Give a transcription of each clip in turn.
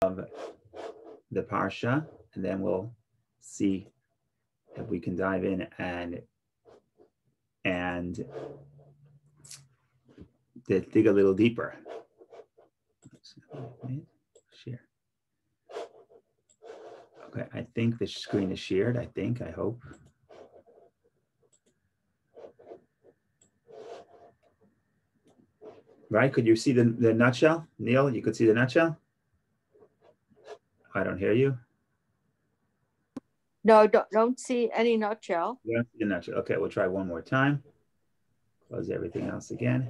of the Parsha, and then we'll see if we can dive in and dig a little deeper. Share. Okay, I think the screen is shared. I hope. Right, could you see the nutshell? Neil, you could see the nutshell? I don't hear you. No, don't see any nutshell. You don't see the nutshell. Okay, we'll try one more time. Close everything else again.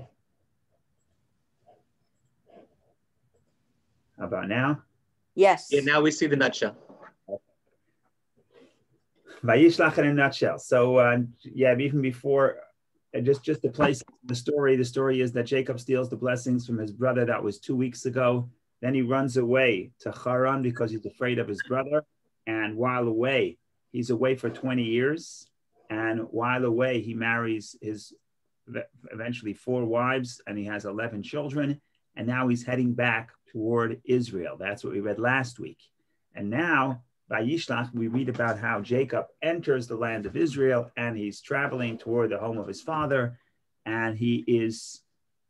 How about now? Yes. Yeah, now we see the nutshell. Vayishlach in a nutshell. So yeah, even before, just to place the story is that Jacob steals the blessings from his brother. That was 2 weeks ago. Then he runs away to Haran because he's afraid of his brother. And while away, he's away for 20 years. And while away, he marries his eventually 4 wives, and he has 11 children. And now he's heading back toward Israel. That's what we read last week. And now, by Yishlach, we read about how Jacob enters the land of Israel, and he's traveling toward the home of his father. And he is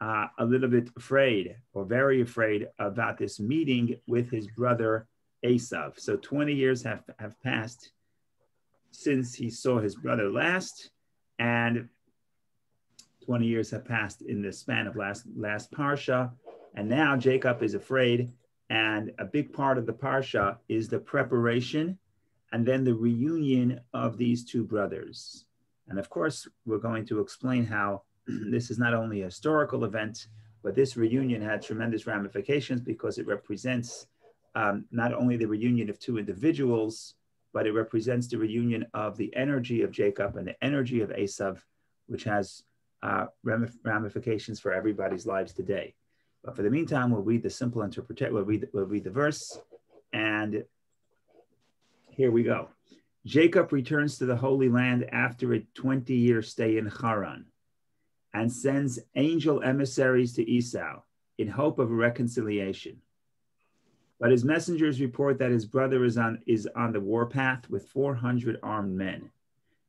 a little bit afraid, or very afraid, about this meeting with his brother Esau. So 20 years have passed since he saw his brother last, and 20 years have passed in the span of last Parsha, and now Jacob is afraid, and a big part of the Parsha is the preparation and then the reunion of these 2 brothers. And of course, we're going to explain how this is not only a historical event, but this reunion had tremendous ramifications because it represents not only the reunion of 2 individuals, but it represents the reunion of the energy of Jacob and the energy of Esau, which has ramifications for everybody's lives today. But for the meantime, we'll read the simple interpretation. We'll read the verse, and here we go. Jacob returns to the Holy Land after a 20-year stay in Haran, and sends angel emissaries to Esau in hope of a reconciliation. But his messengers report that his brother is on the warpath with 400 armed men.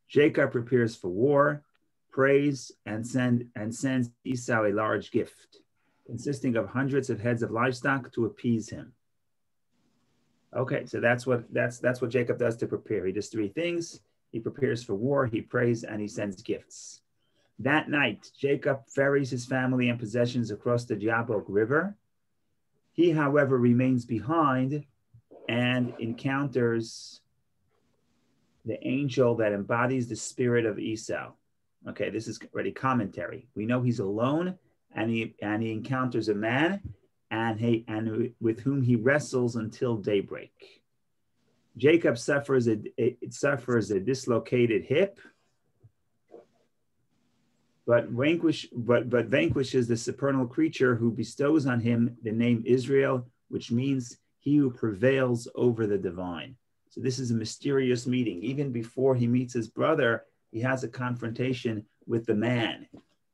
Jacob prepares for war, prays, and sends Esau a large gift, consisting of hundreds of heads of livestock to appease him. Okay, so that's what Jacob does to prepare. He does 3 things. He prepares for war, he prays, and he sends gifts. That night, Jacob ferries his family and possessions across the Jabbok River. He, however, remains behind and encounters the angel that embodies the spirit of Esau. Okay, this is already commentary. We know he's alone, and he encounters a man, and with whom he wrestles until daybreak. Jacob suffers a dislocated hip, but vanquishes the supernal creature who bestows on him the name Israel, which means he who prevails over the divine. So this is a mysterious meeting. Even before he meets his brother, he has a confrontation with the man,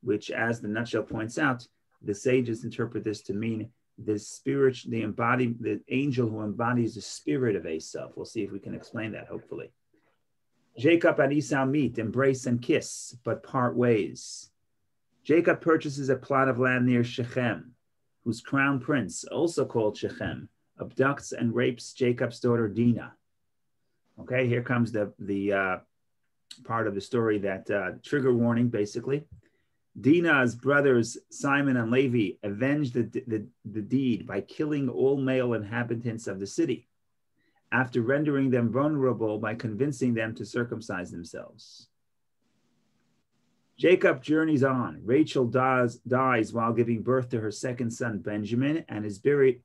which, as the nutshell points out, the sages interpret this to mean the angel who embodies the spirit of Esau. We'll see if we can explain that, hopefully. Jacob and Esau meet, embrace, and kiss, but part ways. Jacob purchases a plot of land near Shechem, whose crown prince, also called Shechem, abducts and rapes Jacob's daughter Dinah. Okay, here comes the part of the story that trigger warning, basically. Dinah's brothers Simon and Levi avenged the deed by killing all male inhabitants of the city, after rendering them vulnerable by convincing them to circumcise themselves. Jacob journeys on. Rachel dies while giving birth to her second son Benjamin, and is buried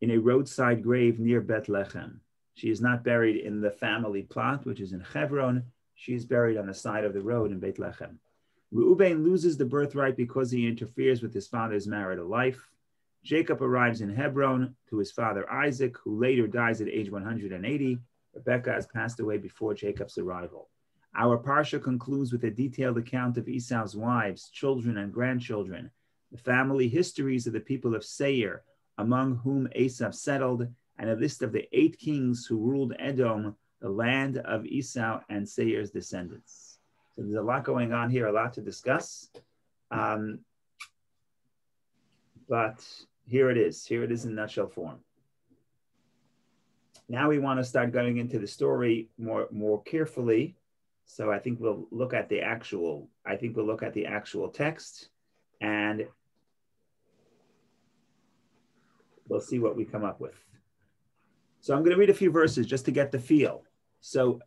in a roadside grave near Bethlehem. She is not buried in the family plot, which is in Hebron. She is buried on the side of the road in Bethlehem. Reuben loses the birthright because he interferes with his father's marital life. Jacob arrives in Hebron to his father Isaac, who later dies at age 180. Rebekah has passed away before Jacob's arrival. Our Parsha concludes with a detailed account of Esau's wives, children, and grandchildren, the family histories of the people of Seir, among whom Esau settled, and a list of the 8 kings who ruled Edom, the land of Esau and Seir's descendants. So there's a lot going on here, a lot to discuss. But here it is. Here it is in nutshell form. Now we want to start going into the story more carefully. So I think we'll look at the actual text, and we'll see what we come up with. So I'm going to read a few verses just to get the feel. So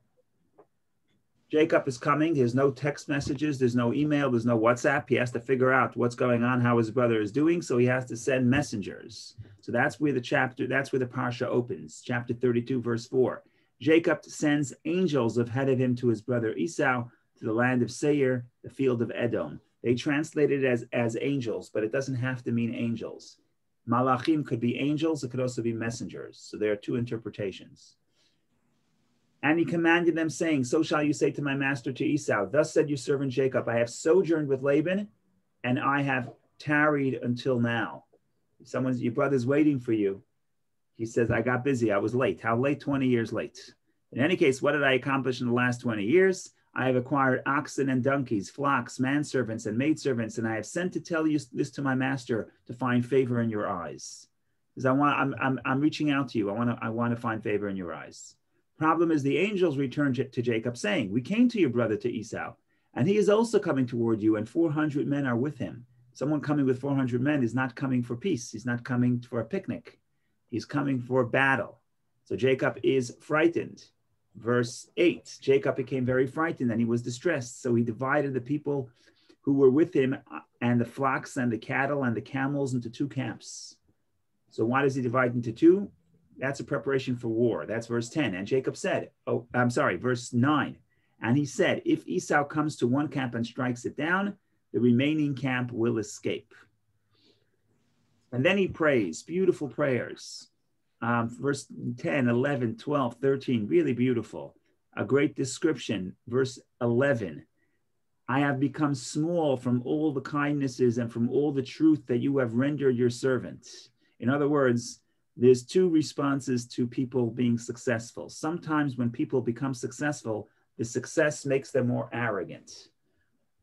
Jacob is coming. There's no text messages. There's no email. There's no WhatsApp. He has to figure out what's going on, how his brother is doing. So he has to send messengers. So that's where the parsha opens. Chapter 32, verse 4. Jacob sends angels ahead of him to his brother Esau to the land of Seir, the field of Edom. They translate it as angels, but it doesn't have to mean angels. Malachim could be angels. It could also be messengers. So there are 2 interpretations. And he commanded them, saying, so shall you say to my master, to Esau, thus said your servant Jacob, I have sojourned with Laban, and I have tarried until now. Your brother's waiting for you. He says, I got busy. I was late. How late? 20 years late. In any case, what did I accomplish in the last 20 years? I have acquired oxen and donkeys, flocks, manservants, and maidservants, and I have sent to tell you this to my master to find favor in your eyes. Because I'm reaching out to you. I want to find favor in your eyes. Problem is, the angels returned to Jacob, saying, we came to your brother, to Esau, and he is also coming toward you, and 400 men are with him. Someone coming with 400 men is not coming for peace. He's not coming for a picnic. He's coming for battle. So Jacob is frightened. Verse 8, Jacob became very frightened and he was distressed. So he divided the people who were with him and the flocks and the cattle and the camels into 2 camps. So why does he divide into 2? That's a preparation for war. That's verse 10. And Jacob said, verse 9. And he said, if Esau comes to one camp and strikes it down, the remaining camp will escape. And then he prays, beautiful prayers. Verse 10, 11, 12, 13, really beautiful. A great description. Verse 11, I have become small from all the kindnesses and from all the truth that you have rendered your servant. In other words, there's 2 responses to people being successful. Sometimes when people become successful, the success makes them more arrogant.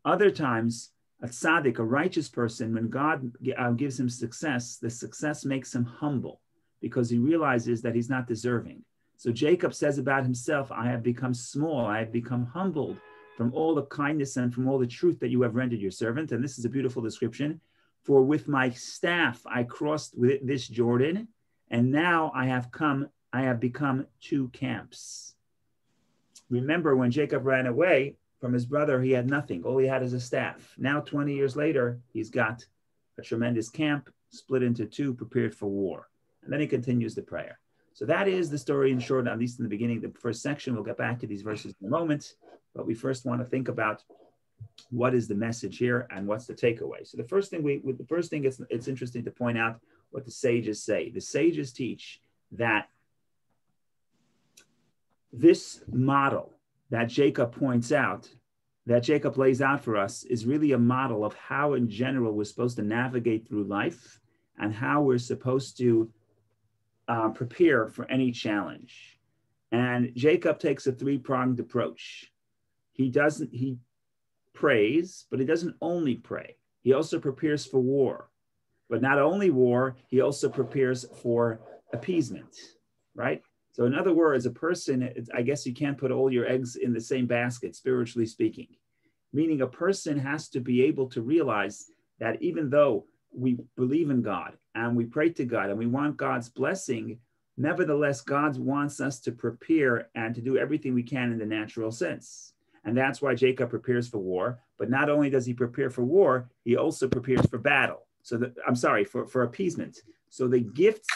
Other times, a tzaddik, a righteous person, when God gives him success, the success makes him humble because he realizes that he's not deserving. So Jacob says about himself, I have become small, I have become humbled from all the kindness and from all the truth that you have rendered your servant. And this is a beautiful description. For with my staff I crossed with this Jordan, and now I have become 2 camps. Remember, when Jacob ran away from his brother, he had nothing. All he had is a staff. Now, 20 years later, he's got a tremendous camp split into 2, prepared for war. And then he continues the prayer. So that is the story in short, at least in the beginning, the first section. We'll get back to these verses in a moment, but we first want to think about what is the message here and what's the takeaway. So the first thing, it's interesting to point out what the sages say. The sages teach that this model that Jacob points out, that Jacob lays out for us, is really a model of how in general we're supposed to navigate through life and how we're supposed to prepare for any challenge. And Jacob takes a 3-pronged approach. He prays, but he doesn't only pray. He also prepares for war. But not only war, he also prepares for appeasement, right? So in other words, a person, I guess you can't put all your eggs in the same basket, spiritually speaking. Meaning a person has to be able to realize that even though we believe in God and we pray to God and we want God's blessing, nevertheless, God wants us to prepare and to do everything we can in the natural sense. And that's why Jacob prepares for war. But not only does he prepare for war, he also prepares for battle. For appeasement. So the gifts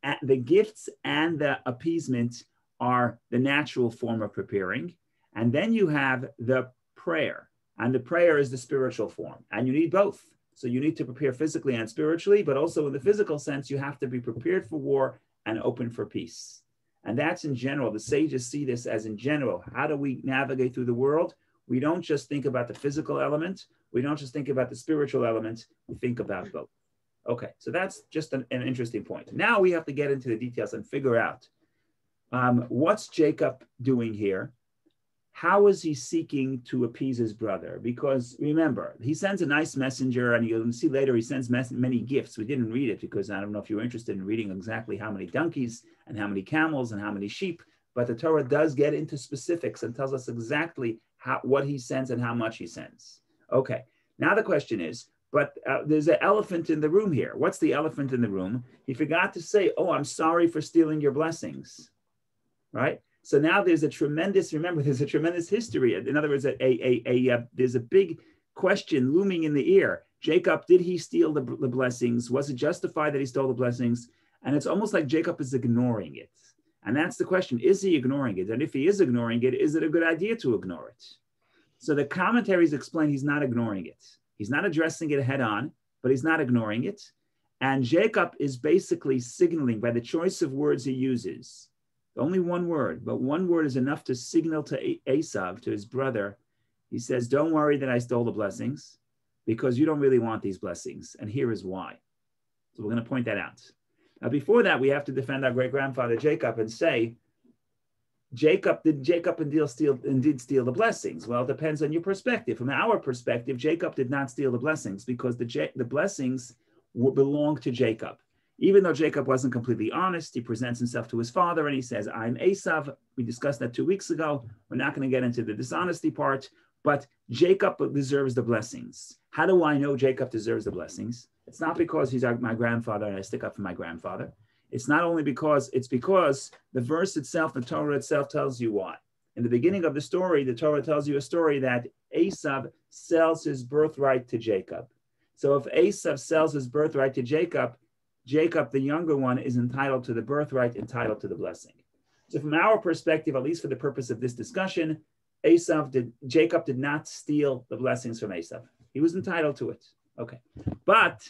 and the appeasement are the natural form of preparing. And then you have the prayer. And the prayer is the spiritual form. And you need both. So you need to prepare physically and spiritually, but also in the physical sense, you have to be prepared for war and open for peace. And that's in general. The sages see this as in general. How do we navigate through the world? We don't just think about the physical element. We don't just think about the spiritual element. We think about both. Okay, so that's just an interesting point. Now we have to get into the details and figure out what's Jacob doing here? How is he seeking to appease his brother? Because remember, he sends a nice messenger, and you'll see later he sends many gifts. We didn't read it because I don't know if you're interested in reading exactly how many donkeys and how many camels and how many sheep, but the Torah does get into specifics and tells us exactly what he sends and how much he sends. Okay, now the question is, but there's an elephant in the room here. What's the elephant in the room? He forgot to say, oh, I'm sorry for stealing your blessings, right? So now there's a tremendous history. In other words, there's a big question looming in the air. Jacob, did he steal the blessings? Was it justified that he stole the blessings? And it's almost like Jacob is ignoring it. And that's the question, is he ignoring it? And if he is ignoring it, is it a good idea to ignore it? So the commentaries explain he's not ignoring it. He's not addressing it head on, but he's not ignoring it. And Jacob is basically signaling by the choice of words he uses, only one word, but one word is enough to signal to Esau, to his brother. He says, don't worry that I stole the blessings, because you don't really want these blessings. And here is why. So we're going to point that out. Now, before that, we have to defend our great-grandfather Jacob and say, did Jacob indeed steal the blessings? Well, it depends on your perspective. From our perspective, Jacob did not steal the blessings because the blessings belong to Jacob. Even though Jacob wasn't completely honest, he presents himself to his father and he says, I'm Esau. We discussed that 2 weeks ago. We're not going to get into the dishonesty part, but Jacob deserves the blessings. How do I know Jacob deserves the blessings? It's not because he's my grandfather and I stick up for my grandfather. It's because the verse itself, the Torah itself tells you why. In the beginning of the story, the Torah tells you a story that Esau sells his birthright to Jacob. So if Esau sells his birthright to Jacob, Jacob, the younger one, is entitled to the birthright, entitled to the blessing. So from our perspective, at least for the purpose of this discussion, Jacob did not steal the blessings from Esau. He was entitled to it. Okay. But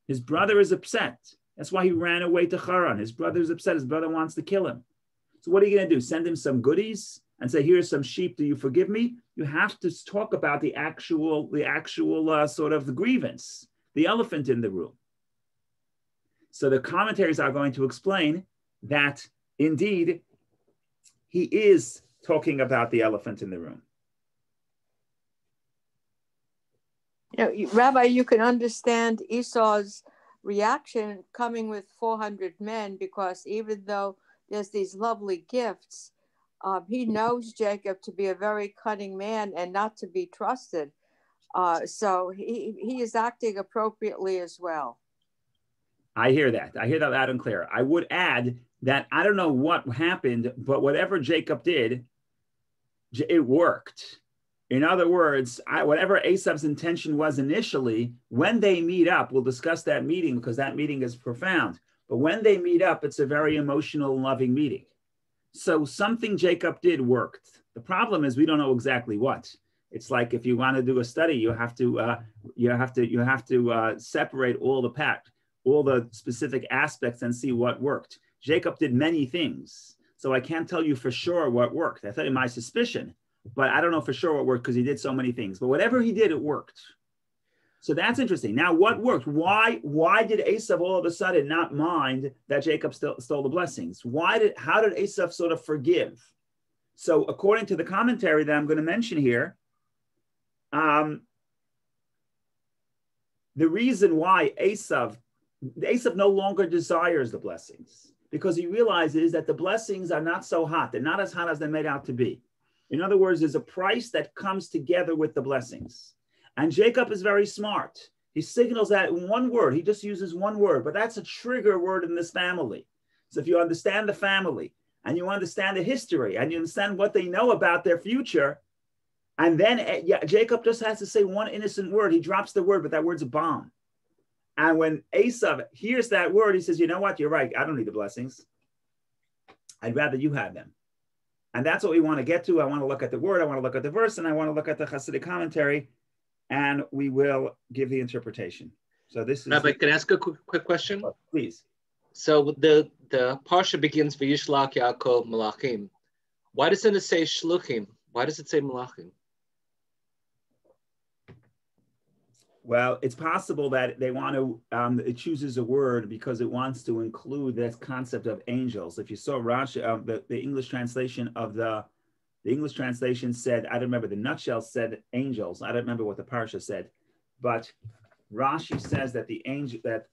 his brother is upset. That's why he ran away to Haran. His brother is upset. His brother wants to kill him. So what are you going to do? Send him some goodies and say, here's some sheep. Do you forgive me? You have to talk about the actual sort of the grievance, the elephant in the room. So the commentaries are going to explain that indeed he is talking about the elephant in the room. Rabbi, you can understand Esau's reaction coming with 400 men, because even though there's these lovely gifts, he knows Jacob to be a very cunning man and not to be trusted. So he is acting appropriately as well. I hear that loud and clear. I would add that I don't know what happened, but whatever Jacob did, it worked. In other words, whatever Esau's intention was initially, when they meet up, we'll discuss that meeting because that meeting is profound. But when they meet up, it's a very emotional, loving meeting. So something Jacob did worked. The problem is we don't know exactly what. It's like if you want to do a study, you have to separate all the specific aspects and see what worked. Jacob did many things, so I can't tell you for sure what worked. I tell you my suspicion, but I don't know for sure what worked because he did so many things. But whatever he did, it worked. So that's interesting. Now, what worked? Why did Esau all of a sudden not mind that Jacob stole the blessings? How did Esau sort of forgive? So according to the commentary that I'm going to mention here, the reason why Esau no longer desires the blessings, because he realizes that the blessings are not so hot. They're not as hot as they're made out to be. In other words, there's a price that comes together with the blessings. And Jacob is very smart. He signals that in one word. He just uses one word, but that's a trigger word in this family. So if you understand the family and you understand the history and you understand what they know about their future, and then Jacob just has to say one innocent word. He drops the word, but that word's a bomb. And when Esau hears that word, he says, you know what? You're right. I don't need the blessings. I'd rather you have them. And that's what we want to get to. I want to look at the word. I want to look at the verse. And I want to look at the Hasidic commentary. And we will give the interpretation. So this is... Rabbi, can I ask a quick question? Oh, please. So the parsha begins, V'yishlach Yaakov Malachim. Why doesn't it say Shluchim? Why does it say Malachim? Well, it's possible that they want to, it chooses a word because it wants to include this concept of angels. If you saw Rashi, the English translation of the English translation said, I don't remember, the nutshell said angels. I don't remember what the parsha said, but Rashi says that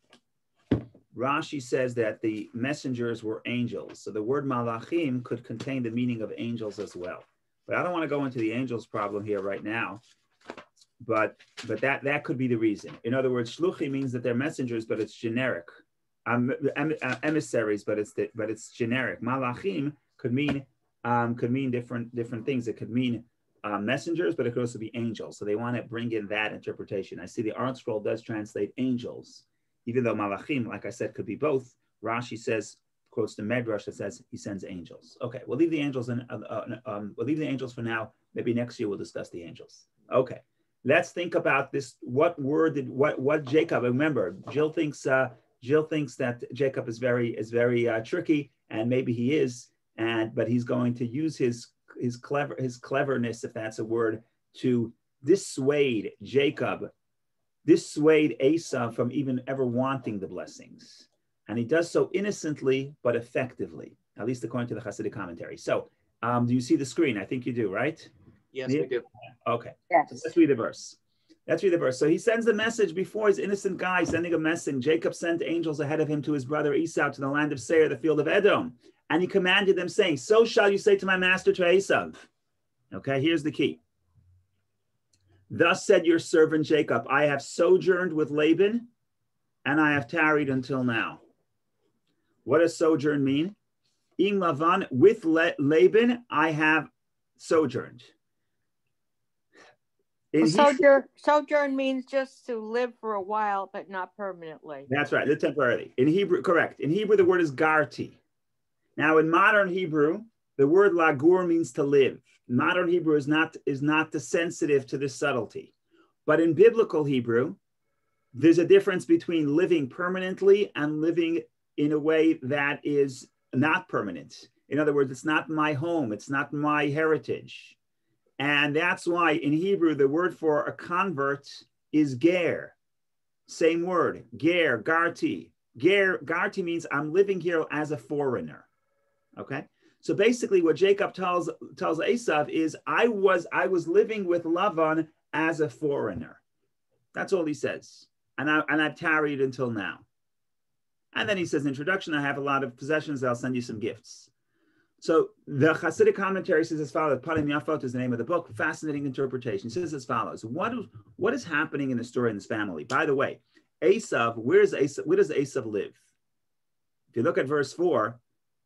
Rashi says that the messengers were angels. So the word malachim could contain the meaning of angels as well. But I don't want to go into the angels problem here right now. But that could be the reason. In other words, shluchi means that they're messengers, but it's generic. Emissaries, but it's generic. Malachim could mean different things. It could mean messengers, but it could also be angels. So they want to bring in that interpretation. I see the Art Scroll does translate angels, even though malachim, like I said, could be both. Rashi says, quotes the Medrash that says he sends angels. Okay, we'll leave the angels we'll leave the angels for now. Maybe next year we'll discuss the angels. Okay. Let's think about this. What Jacob? Remember, Jill thinks that Jacob is very tricky, and maybe he is, but he's going to use his cleverness, if that's a word, to dissuade Esau from even ever wanting the blessings, and he does so innocently but effectively, at least according to the Hasidic commentary. So, do you see the screen? I think you do, right? Yes, we do. Okay. Yes. So let's read the verse. So he sends the message before his innocent guy, sending a message. Jacob sent angels ahead of him to his brother Esau to the land of Seir, the field of Edom. And he commanded them, saying, so shall you say to my master, to Esau. Okay, here's the key. Thus said your servant Jacob, I have sojourned with Laban, and I have tarried until now. What does sojourn mean? In Lavan, with Laban, I have sojourned. Sojourn means just to live for a while, but not permanently. That's right, live temporarily. In Hebrew, correct. In Hebrew, the word is garti. Now, in modern Hebrew, the word lagur means to live. Modern Hebrew is not sensitive to this subtlety. But in biblical Hebrew, there's a difference between living permanently and living in a way that is not permanent. In other words, it's not my home, it's not my heritage. And that's why in Hebrew, the word for a convert is ger. Same word, ger, garti. Garti means I'm living here as a foreigner. Okay? So basically what Jacob tells Esau is I was living with Lavan as a foreigner. That's all he says. And I've tarried until now. And then he says, introduction, I have a lot of possessions, I'll send you some gifts. So the Hasidic commentary says as follows. Panim Yafot is the name of the book. Fascinating interpretation. It says as follows. What is happening in the story in this family? By the way, Esau, where does Esau live? If you look at verse 4,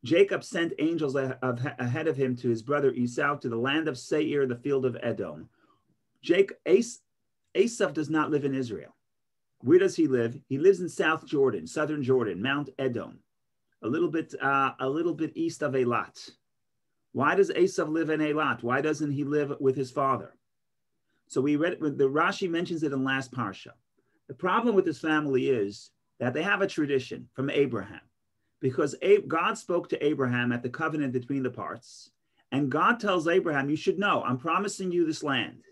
Jacob sent angels ahead of him to his brother Esau to the land of Seir, the field of Edom. Esau does not live in Israel. Where does he live? He lives in South Jordan, Southern Jordan, Mount Edom. A little bit east of Eilat. Why does Esau live in Eilat? Why doesn't he live with his father? So we read, the Rashi mentions it in last parsha. The problem with this family is that they have a tradition from Abraham, because God spoke to Abraham at the covenant between the parts, and God tells Abraham, you should know, I'm promising you this land.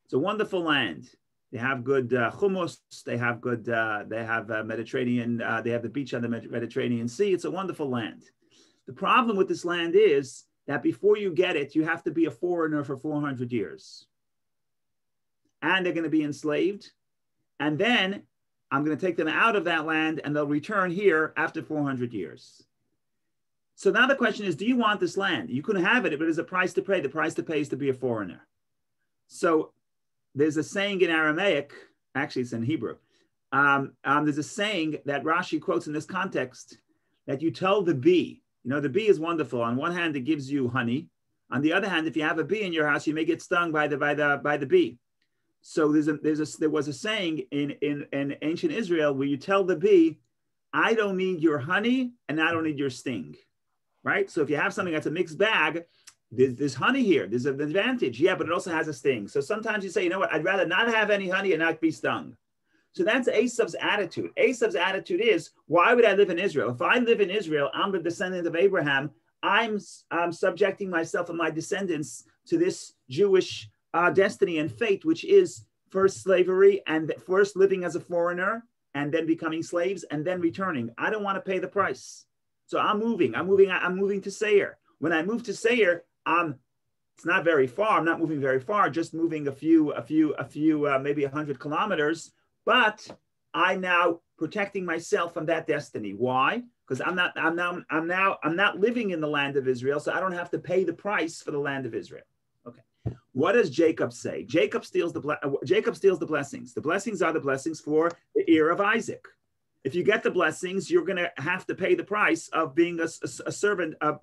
It's a wonderful land. They have good hummus. They have good. They have Mediterranean. They have the beach on the Mediterranean Sea. It's a wonderful land. The problem with this land is that before you get it, you have to be a foreigner for 400 years, and they're going to be enslaved. And then I'm going to take them out of that land, and they'll return here after 400 years. So now the question is, do you want this land? You can have it, but there's a price to pay. The price to pay is to be a foreigner. So there's a saying in Aramaic, actually it's in Hebrew. There's a saying that Rashi quotes in this context that you tell the bee, the bee is wonderful. On one hand, it gives you honey. On the other hand, if you have a bee in your house, you may get stung by the bee. So there was a saying in ancient Israel where you tell the bee, I don't need your honey and I don't need your sting, right? So if you have something that's a mixed bag, there's honey here. There's an advantage. Yeah, but it also has a sting. So sometimes you say, you know what? I'd rather not have any honey and not be stung. So that's Esau's attitude. Esau's attitude is, why would I live in Israel? If I live in Israel, I'm the descendant of Abraham. I'm subjecting myself and my descendants to this Jewish destiny and fate, which is first slavery and first living as a foreigner and then becoming slaves and then returning. I don't want to pay the price. So I'm moving to Seir. When I move to Seir, it's not very far. I'm not moving very far, just moving a few, maybe 100 kilometers. But I'm now protecting myself from that destiny. Why? Because I'm not living in the land of Israel, so I don't have to pay the price for the land of Israel. Okay. What does Jacob say? Jacob steals the blessings. The blessings are the blessings for the ear of Isaac. If you get the blessings, you're going to have to pay the price of being a servant, of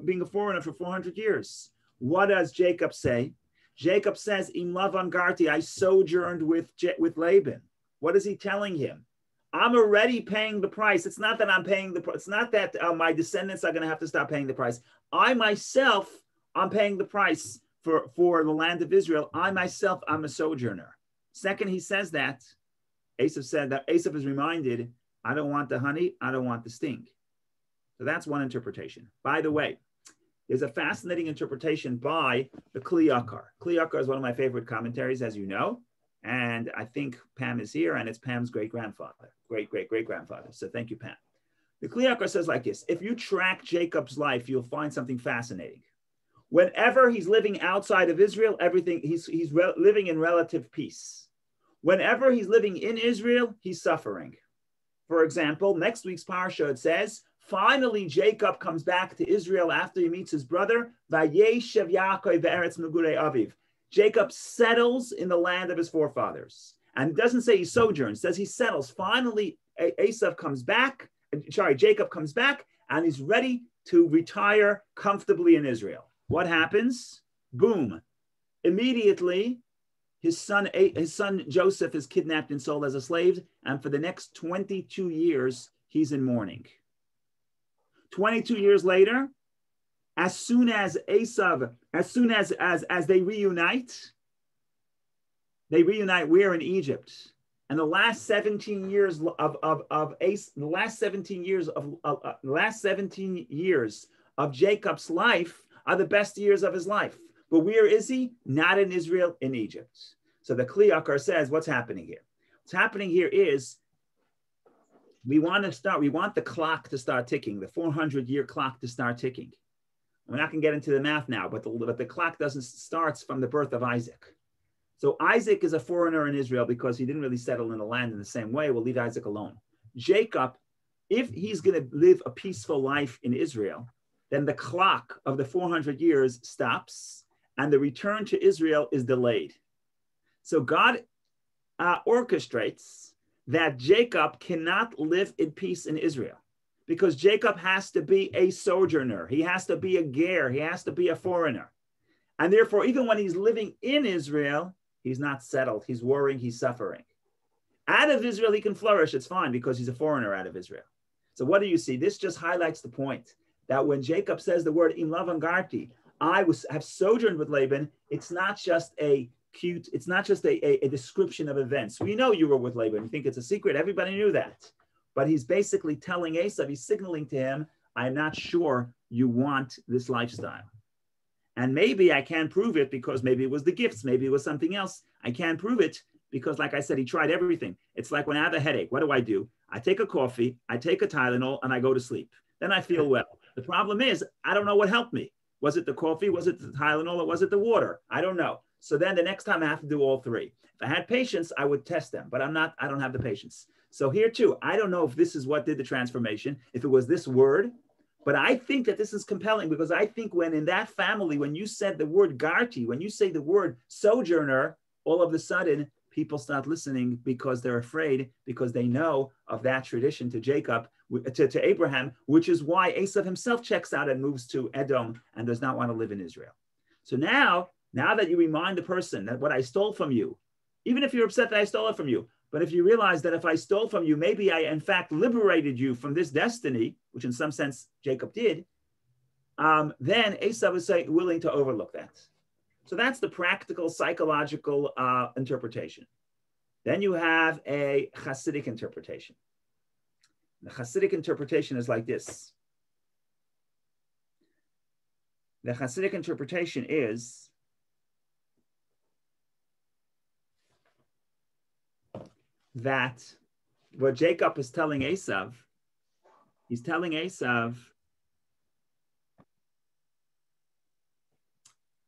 being a foreigner for 400 years. What does Jacob say? Jacob says, "Im Lavan garti," I sojourned with Laban. What is he telling him? I'm already paying the price. It's not that I'm paying the price. It's not that my descendants are going to have to stop paying the price. I myself, I'm paying the price for the land of Israel. I myself, I'm a sojourner. Second, he says that. Esau said that Esau is reminded, I don't want the honey, I don't want the sting. So that's one interpretation. By the way, there's a fascinating interpretation by the Kli Yakar. Kli Yakar is one of my favorite commentaries, as you know. And I think Pam is here, and it's Pam's great-grandfather, great-great-great-grandfather. So thank you, Pam. The Kli Yakar says like this: if you track Jacob's life, you'll find something fascinating. Whenever he's living outside of Israel, he's living in relative peace. Whenever he's living in Israel, he's suffering. For example, next week's parsha, it says, finally Jacob comes back to Israel after he meets his brother. Vayeshev Yaakov be'eretz megurei aviv. Jacob settles in the land of his forefathers. And it doesn't say he sojourns, it says he settles. Finally, Jacob comes back, and he's ready to retire comfortably in Israel. What happens? Boom. Immediately, his son Joseph is kidnapped and sold as a slave, and for the next 22 years, he's in mourning. 22 years later, as soon as they reunite where in Egypt. And the last 17 years of Jacob's life are the best years of his life. But where is he? Not in Israel, in Egypt. So the Kli Yakar says, what's happening here? What's happening here is we want the clock to start ticking, the 400-year clock to start ticking. We're not going to get into the math now, but the clock starts from the birth of Isaac. So Isaac is a foreigner in Israel because he didn't really settle in the land in the same way. We'll leave Isaac alone. Jacob, if he's going to live a peaceful life in Israel, then the clock of the 400 years stops and the return to Israel is delayed. So God orchestrates that Jacob cannot live in peace in Israel because Jacob has to be a sojourner. He has to be a ger. He has to be a foreigner. And therefore, even when he's living in Israel, he's not settled. He's worrying. He's suffering. Out of Israel, he can flourish. It's fine because he's a foreigner out of Israel. So what do you see? This just highlights the point that when Jacob says the word im lavan garti, have sojourned with Laban, it's not just a description of events. We know you were with Laban. You think it's a secret. Everybody knew that. But he's basically telling Esau, he's signaling to him, I'm not sure you want this lifestyle. And maybe I can't prove it because maybe it was the gifts. Maybe it was something else. I can't prove it because, like I said, he tried everything. It's like when I have a headache, what do? I take a coffee, I take a Tylenol, and I go to sleep. Then I feel well. The problem is, I don't know what helped me. Was it the coffee? Was it the Tylenol? Or was it the water? I don't know. So then the next time I have to do all three. If I had patience, I would test them, but I don't have the patience. So here too, I don't know if this is what did the transformation, if it was this word, but I think that this is compelling because I think when in that family, when you said the word garti, when you say the word sojourner, all of a sudden people start listening because they're afraid, because they know of that tradition to Jacob, to Abraham, which is why Esau himself checks out and moves to Edom and does not want to live in Israel. So now that you remind the person that what I stole from you, even if you're upset that I stole it from you, but if you realize that if I stole from you, maybe I in fact liberated you from this destiny, which in some sense Jacob did, then Esau was willing to overlook that. So that's the practical psychological interpretation. Then you have a Hasidic interpretation. The Hasidic interpretation is like this. The Hasidic interpretation is that what Jacob is telling Esau, he's telling Esau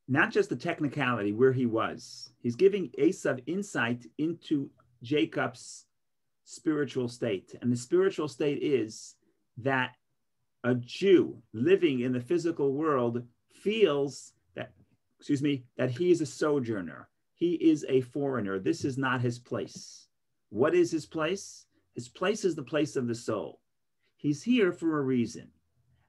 not just the technicality where he was. He's giving Esau insight into Jacob's spiritual state. And the spiritual state is that a Jew living in the physical world feels that, that he is a sojourner. He is a foreigner. This is not his place. What is his place? His place is the place of the soul. He's here for a reason.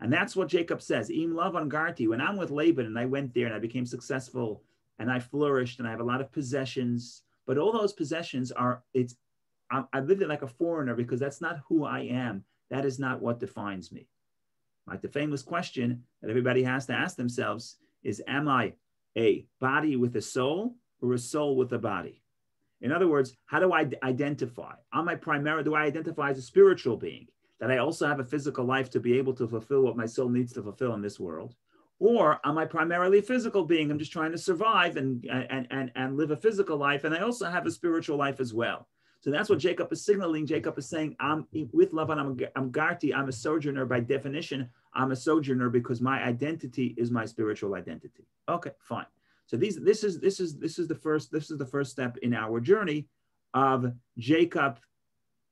And that's what Jacob says. Im Lavan Garti, when I'm with Laban and I went there and I became successful and I flourished and I have a lot of possessions, but all those possessions I lived it like a foreigner because that's not who I am. That is not what defines me. Like the famous question that everybody has to ask themselves is, am I a body with a soul or a soul with a body? In other words, how do I identify? Do I identify as a spiritual being? That I also have a physical life to be able to fulfill what my soul needs to fulfill in this world? Or am I primarily a physical being? I'm just trying to survive and live a physical life, and I also have a spiritual life as well. So that's what Jacob is signaling. Jacob is saying, I'm with Lavan, I'm Garti, I'm a sojourner by definition. I'm a sojourner because my identity is my spiritual identity. Okay, fine. So this is the first step in our journey of Jacob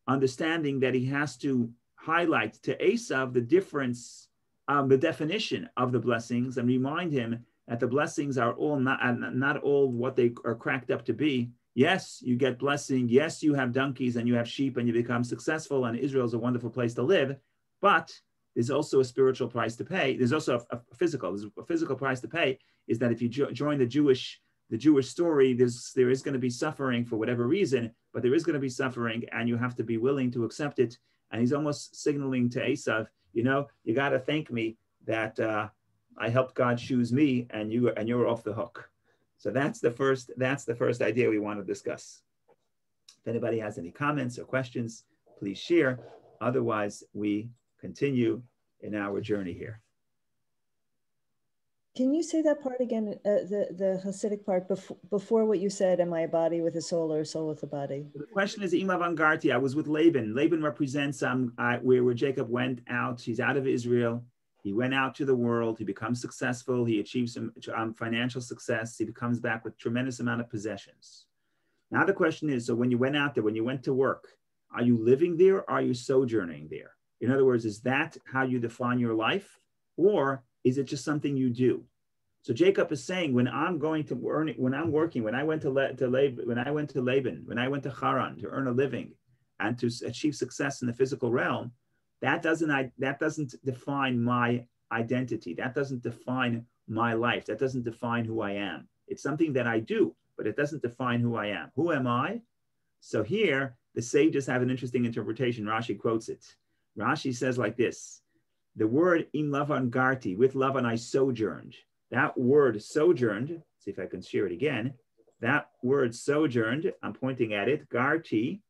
understanding that he has to highlight to Esau the difference, the definition of the blessings, and remind him that the blessings are all not all what they are cracked up to be. Yes, you get blessing. Yes, you have donkeys and you have sheep and you become successful, and Israel is a wonderful place to live. But there's also a spiritual price to pay. There's also a physical price to pay. Is that if you join the Jewish story, there is going to be suffering for whatever reason, but there is going to be suffering, and you have to be willing to accept it. And he's almost signaling to Esau, you got to thank me that I helped God choose me, and you're off the hook. So that's the first idea we want to discuss. If anybody has any comments or questions, please share. Otherwise, we continue in our journey here. Can you say that part again, the Hasidic part before what you said? Am I a body with a soul or a soul with a body? The question is, Im Lavan Garti, I was with Laban. Laban represents where Jacob went out. He's out of Israel. He went out to the world. He becomes successful. He achieves some financial success. He comes back with tremendous amount of possessions. Now the question is, so when you went out there, when you went to work, are you living there or are you sojourning there? In other words, is that how you define your life, or is it just something you do? So Jacob is saying, when I'm going to earn it, when I'm working, when I went to Laban, when I went to Haran to earn a living and to achieve success in the physical realm, that doesn't define my identity. That doesn't define my life. That doesn't define who I am. It's something that I do, but it doesn't define who I am. Who am I? So here, the sages have an interesting interpretation. Rashi quotes it. Rashi says like this: the word Im Lavan Garti, with Lavan I sojourned. That word sojourned, see if I can share it again. That word sojourned, I'm pointing at it, Garti,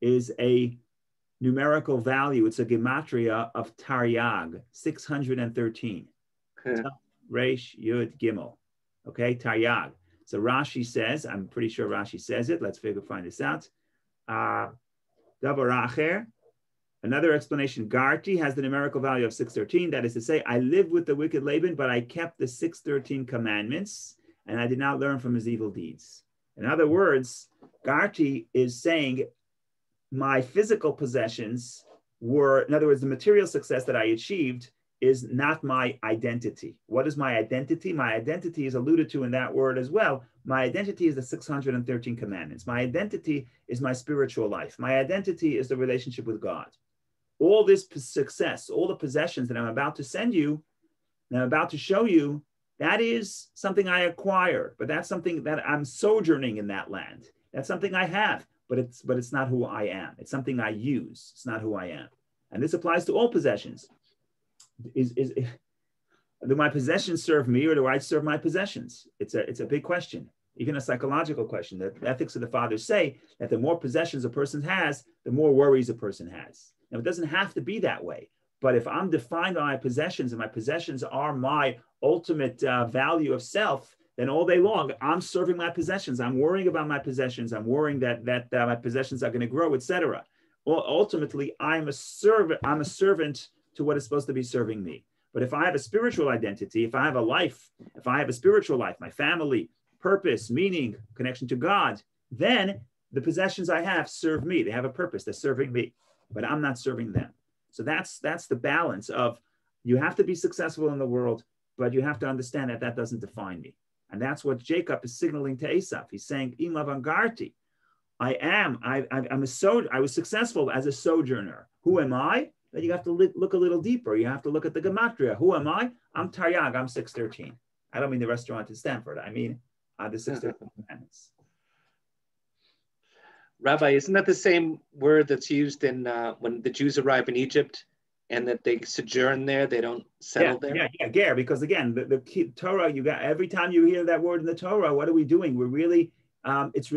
is a numerical value. It's a gematria of Taryag, 613. Resh Yud Gimel. Okay, Taryag. So Rashi says, I'm pretty sure Rashi says it. Let's find this out. Davar Acher. Another explanation, Garti has the numerical value of 613. That is to say, I lived with the wicked Laban, but I kept the 613 commandments, and I did not learn from his evil deeds. In other words, Garti is saying my physical possessions were, in other words, the material success that I achieved is not my identity. What is my identity? My identity is alluded to in that word as well. My identity is the 613 commandments. My identity is my spiritual life. My identity is the relationship with God. All this success, all the possessions that I'm about to send you, and I'm about to show you, that is something I acquired, but that's something that I'm sojourning in that land. That's something I have, but it's not who I am. It's something I use. It's not who I am. And this applies to all possessions. Do my possessions serve me, or do I serve my possessions? It's a big question, even a psychological question. The ethics of the fathers say that the more possessions a person has, the more worries a person has. Now, it doesn't have to be that way, but if I'm defined by my possessions and my possessions are my ultimate value of self, then all day long, I'm serving my possessions. I'm worrying about my possessions. I'm worrying that my possessions are going to grow, etc. Well, ultimately, I'm a servant. I'm a servant to what is supposed to be serving me. But if I have a spiritual identity, if I have a life, if I have a spiritual life, my family, purpose, meaning, connection to God, then the possessions I have serve me. They have a purpose. They're serving me, but I'm not serving them. So that's the balance of, you have to be successful in the world, but you have to understand that that doesn't define me. And that's what Jacob is signaling to Esau. He's saying, "Im lavangarti, I was successful as a sojourner. Who am I?" Then you have to look a little deeper. You have to look at the gematria. Who am I? I'm Taryag. I'm 613. I don't mean the restaurant in Stanford. I mean the 613 commandments. Rabbi, isn't that the same word that's used in when the Jews arrive in Egypt and that they sojourn there, they don't settle there? Yeah, ger, because again, the Torah, you got, every time you hear that word in the Torah, what are we doing? We're really, it's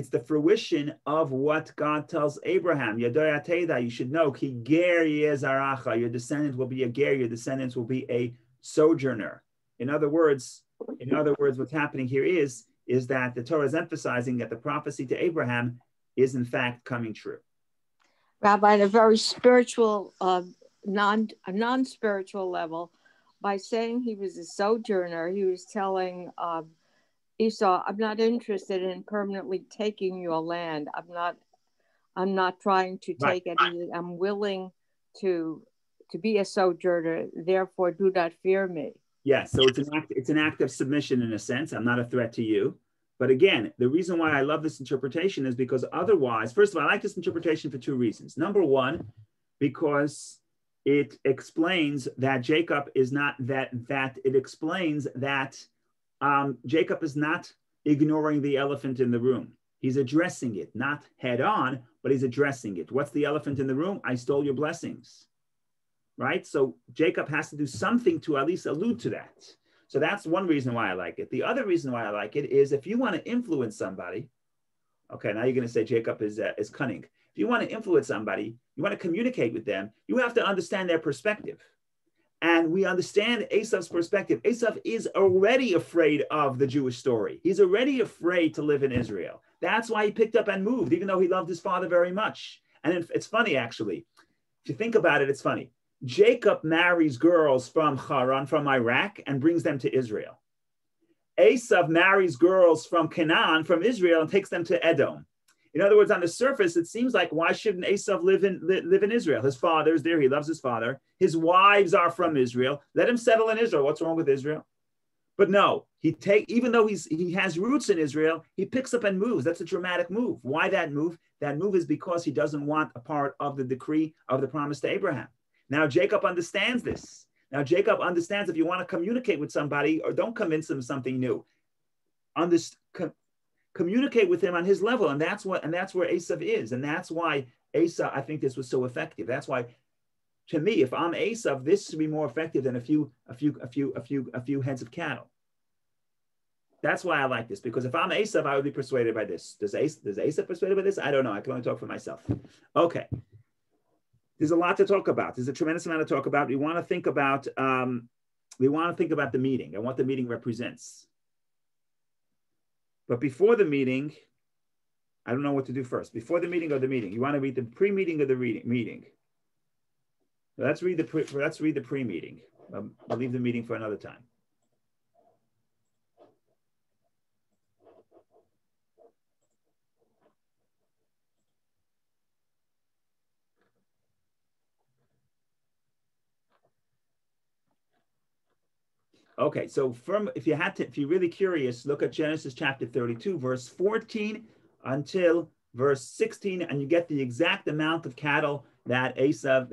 the fruition of what God tells Abraham. Yadoya Teda, you should know, ki ger yezaracha, your descendants will be a ger, your descendants will be a sojourner. In other words, what's happening here is that the Torah is emphasizing that the prophecy to Abraham is in fact coming true. Rabbi, at a very spiritual, non-spiritual level, by saying he was a sojourner, he was telling Esau, "I'm not interested in permanently taking your land. I'm not trying to take anything. I'm willing to be a sojourner. Therefore, do not fear me." Yes, so it's an act of submission in a sense. I'm not a threat to you. But again, the reason why I love this interpretation is because otherwise, first of all, I like this interpretation for two reasons. Number one, because it explains that Jacob is not Jacob is not ignoring the elephant in the room. He's addressing it, not head on, but he's addressing it. What's the elephant in the room? I stole your blessings, right? So Jacob has to do something to at least allude to that. So that's one reason why I like it. The other reason why I like it is if you want to influence somebody, okay, now you're going to say Jacob is cunning. If you want to influence somebody, you want to communicate with them, you have to understand their perspective. And we understand Esau's perspective. Esau is already afraid of the Jewish story. He's already afraid to live in Israel. That's why he picked up and moved, even though he loved his father very much. And it's funny, actually. If you think about it, it's funny. Jacob marries girls from Haran, from Iraq, and brings them to Israel. Esau marries girls from Canaan, from Israel, and takes them to Edom. In other words, on the surface, it seems like, why shouldn't Esau live in Israel? His father's there. He loves his father. His wives are from Israel. Let him settle in Israel. What's wrong with Israel? But no, even though he has roots in Israel, he picks up and moves. That's a dramatic move. Why that move? That move is because he doesn't want a part of the decree of the promise to Abraham. Now, Jacob understands this. Now, Jacob understands if you want to communicate with somebody, or don't convince them of something new, communicate with him on his level. And that's where Esau is. And that's why Esau, I think this was so effective. That's why, to me, if I'm Esau, this should be more effective than a few heads of cattle. That's why I like this, because if I'm Esau, I would be persuaded by this. Does Esau persuaded by this? I don't know. I can only talk for myself. Okay. There's a lot to talk about. There's a tremendous amount to talk about. We want to think about the meeting and what the meeting represents. But before the meeting, I don't know what to do first. Before the meeting or the meeting? You want to read the pre-meeting or the meeting? So let's read the pre-meeting. I'll leave the meeting for another time. Okay, so if you're really curious, look at Genesis chapter 32, verse 14 until verse 16, and you get the exact amount of cattle that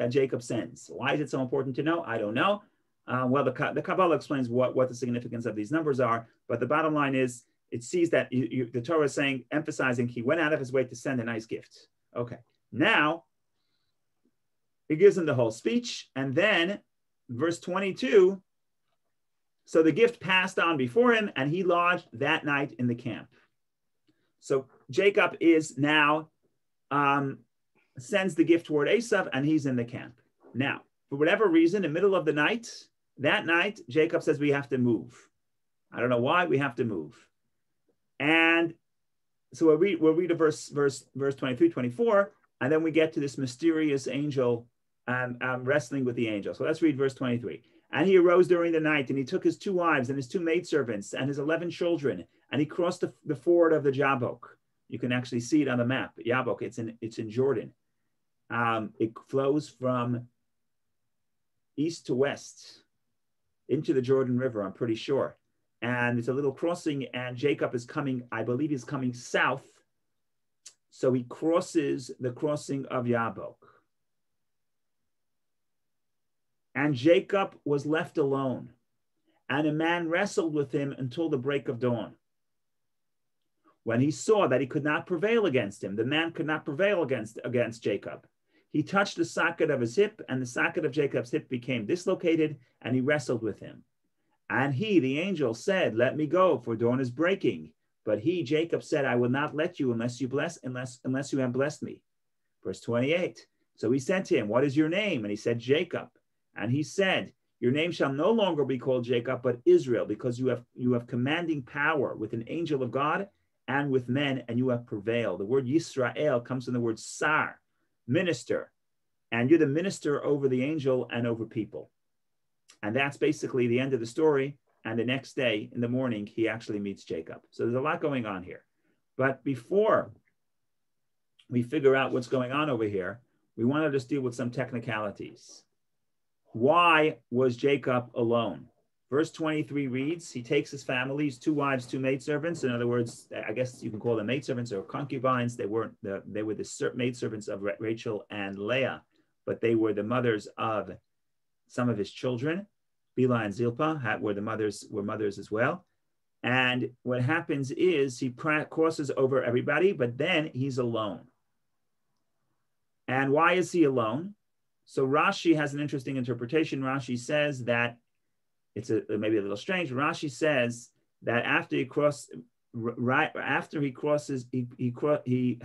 Jacob sends. Why is it so important to know? I don't know. Well, the Kabbalah explains what the significance of these numbers are, but the bottom line is it sees that the Torah is emphasizing he went out of his way to send a nice gift. Okay, now he gives him the whole speech, and then verse 22. So the gift passed on before him, and he lodged that night in the camp. So Jacob is now sends the gift toward Esau, and he's in the camp. Now, for whatever reason, in the middle of the night, that night, Jacob says we have to move. I don't know why we have to move. And so we'll read a verse 23, 24, and then we get to this mysterious angel wrestling with the angel. So let's read verse 23. And he arose during the night, and he took his 2 wives and his 2 maidservants and his 11 children, and he crossed the ford of the Jabbok. You can actually see it on the map. Jabbok, it's in Jordan. It flows from east to west into the Jordan River, I'm pretty sure. And it's a little crossing, and Jacob is coming, I believe he's coming south. So he crosses the crossing of Jabbok. And Jacob was left alone, and a man wrestled with him until the break of dawn. When he saw that he could not prevail against him, the man could not prevail against Jacob, he touched the socket of his hip, and the socket of Jacob's hip became dislocated, and he wrestled with him. And he, the angel, said, "Let me go, for dawn is breaking." But he, Jacob, said, "I will not let you unless you have blessed me." Verse 28. So he said to him, "What is your name?" And he said, "Jacob." And he said, "Your name shall no longer be called Jacob, but Israel, because you have commanding power with an angel of God and with men, and you have prevailed." The word Yisrael comes from the word sar, minister. And you're the minister over the angel and over people. And that's basically the end of the story. And the next day in the morning, he actually meets Jacob. So there's a lot going on here. But before we figure out what's going on over here, we want to just deal with some technicalities. Why was Jacob alone? Verse 23 reads, he takes his family, his 2 wives, 2 maidservants. In other words, I guess you can call them maidservants or concubines. They were the maidservants of Rachel and Leah, but they were the mothers of some of his children. Bilhah and Zilpah were mothers as well. And what happens is he crosses over everybody, but then he's alone. And why is he alone? So Rashi has an interesting interpretation. Rashi says that maybe a little strange. Rashi says that after he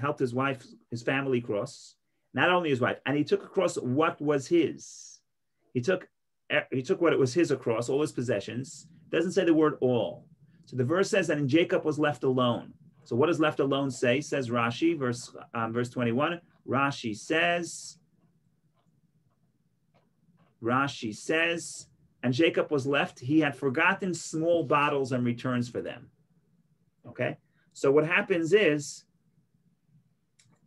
helped his family cross, not only his wife, and he took across what was his. He took what it was his across, all his possessions. It doesn't say the word all. So the verse says that and Jacob was left alone. So what does left alone say? Says Rashi, verse 21. Rashi says, and Jacob was left, he had forgotten small bottles and returns for them. Okay? So what happens is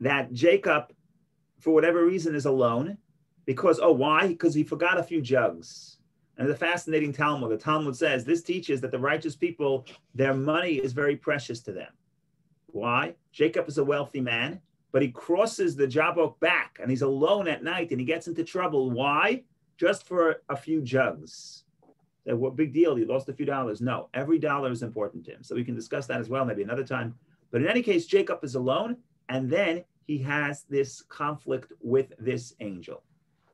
that Jacob, for whatever reason, is alone because, why? Because he forgot a few jugs. And the fascinating Talmud, the Talmud says, this teaches that the righteous people, their money is very precious to them. Why? Jacob is a wealthy man, but he crosses the Jabbok back and he's alone at night and he gets into trouble. Why? Just for a few jugs. What big deal? He lost a few dollars. No, every dollar is important to him. So we can discuss that as well, maybe another time. But in any case, Jacob is alone. And then he has this conflict with this angel,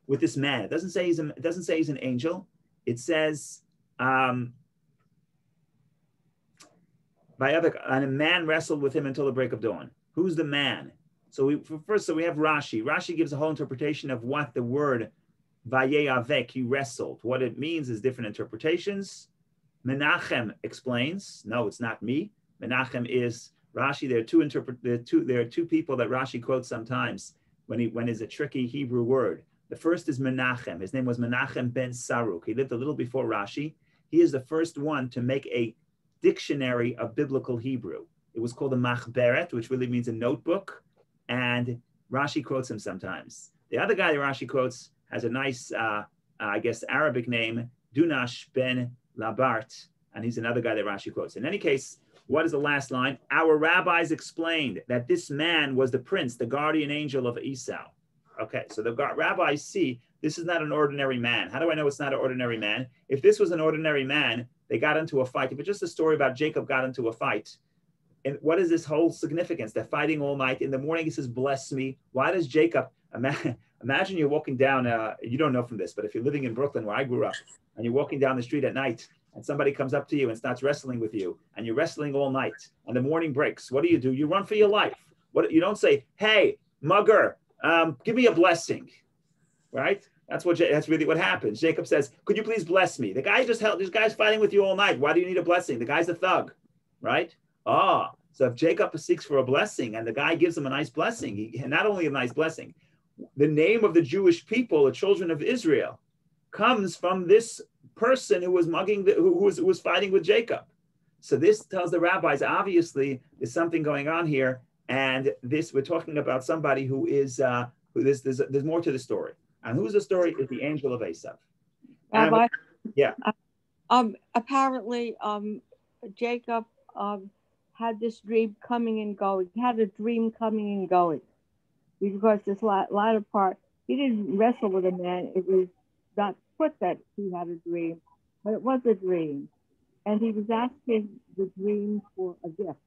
with this man. It doesn't say he's an angel. It says, and a man wrestled with him until the break of dawn. Who's the man? So we have Rashi. Rashi gives a whole interpretation of what the word Vayeyavek, he wrestled. What it means is different interpretations. Menachem explains, no, it's not me. Menachem is Rashi. There are two people that Rashi quotes sometimes when it's a tricky Hebrew word. The first is Menachem. His name was Menachem ben Saruk. He lived a little before Rashi. He is the first one to make a dictionary of biblical Hebrew. It was called a Machberet, which really means a notebook. And Rashi quotes him sometimes. The other guy that Rashi quotes has a nice, Arabic name, Dunash ben Labart, and he's another guy that Rashi quotes. In any case, what is the last line? Our rabbis explained that this man was the prince, the guardian angel of Esau. Okay, so the rabbis see this is not an ordinary man. How do I know it's not an ordinary man? If this was an ordinary man, they got into a fight. If it's just a story about Jacob got into a fight, and what is this whole significance? They're fighting all night. In the morning, he says, "Bless me." Why does Jacob, imagine you're walking down, you don't know from this, but if you're living in Brooklyn where I grew up, and you're walking down the street at night, and somebody comes up to you and starts wrestling with you, and you're wrestling all night, and the morning breaks, what do? You run for your life. You don't say, "Hey, mugger, give me a blessing," right? That's really what happens. Jacob says, "Could you please bless me?" The guy just held. This guy's fighting with you all night. Why do you need a blessing? The guy's a thug, right? So if Jacob seeks for a blessing and the guy gives him a nice blessing, not only a nice blessing, the name of the Jewish people, the children of Israel, comes from this person who was who was fighting with Jacob. So this tells the rabbis, obviously, there's something going on here, and we're talking about somebody who is there's more to the story. And who's the story? Is the angel of Esau. Rabbi, yeah. Apparently, Jacob had this dream coming and going. He had a dream coming and going, because this latter part, he didn't wrestle with a man. It was not put that he had a dream, but it was a dream. And he was asking the dream for a gift.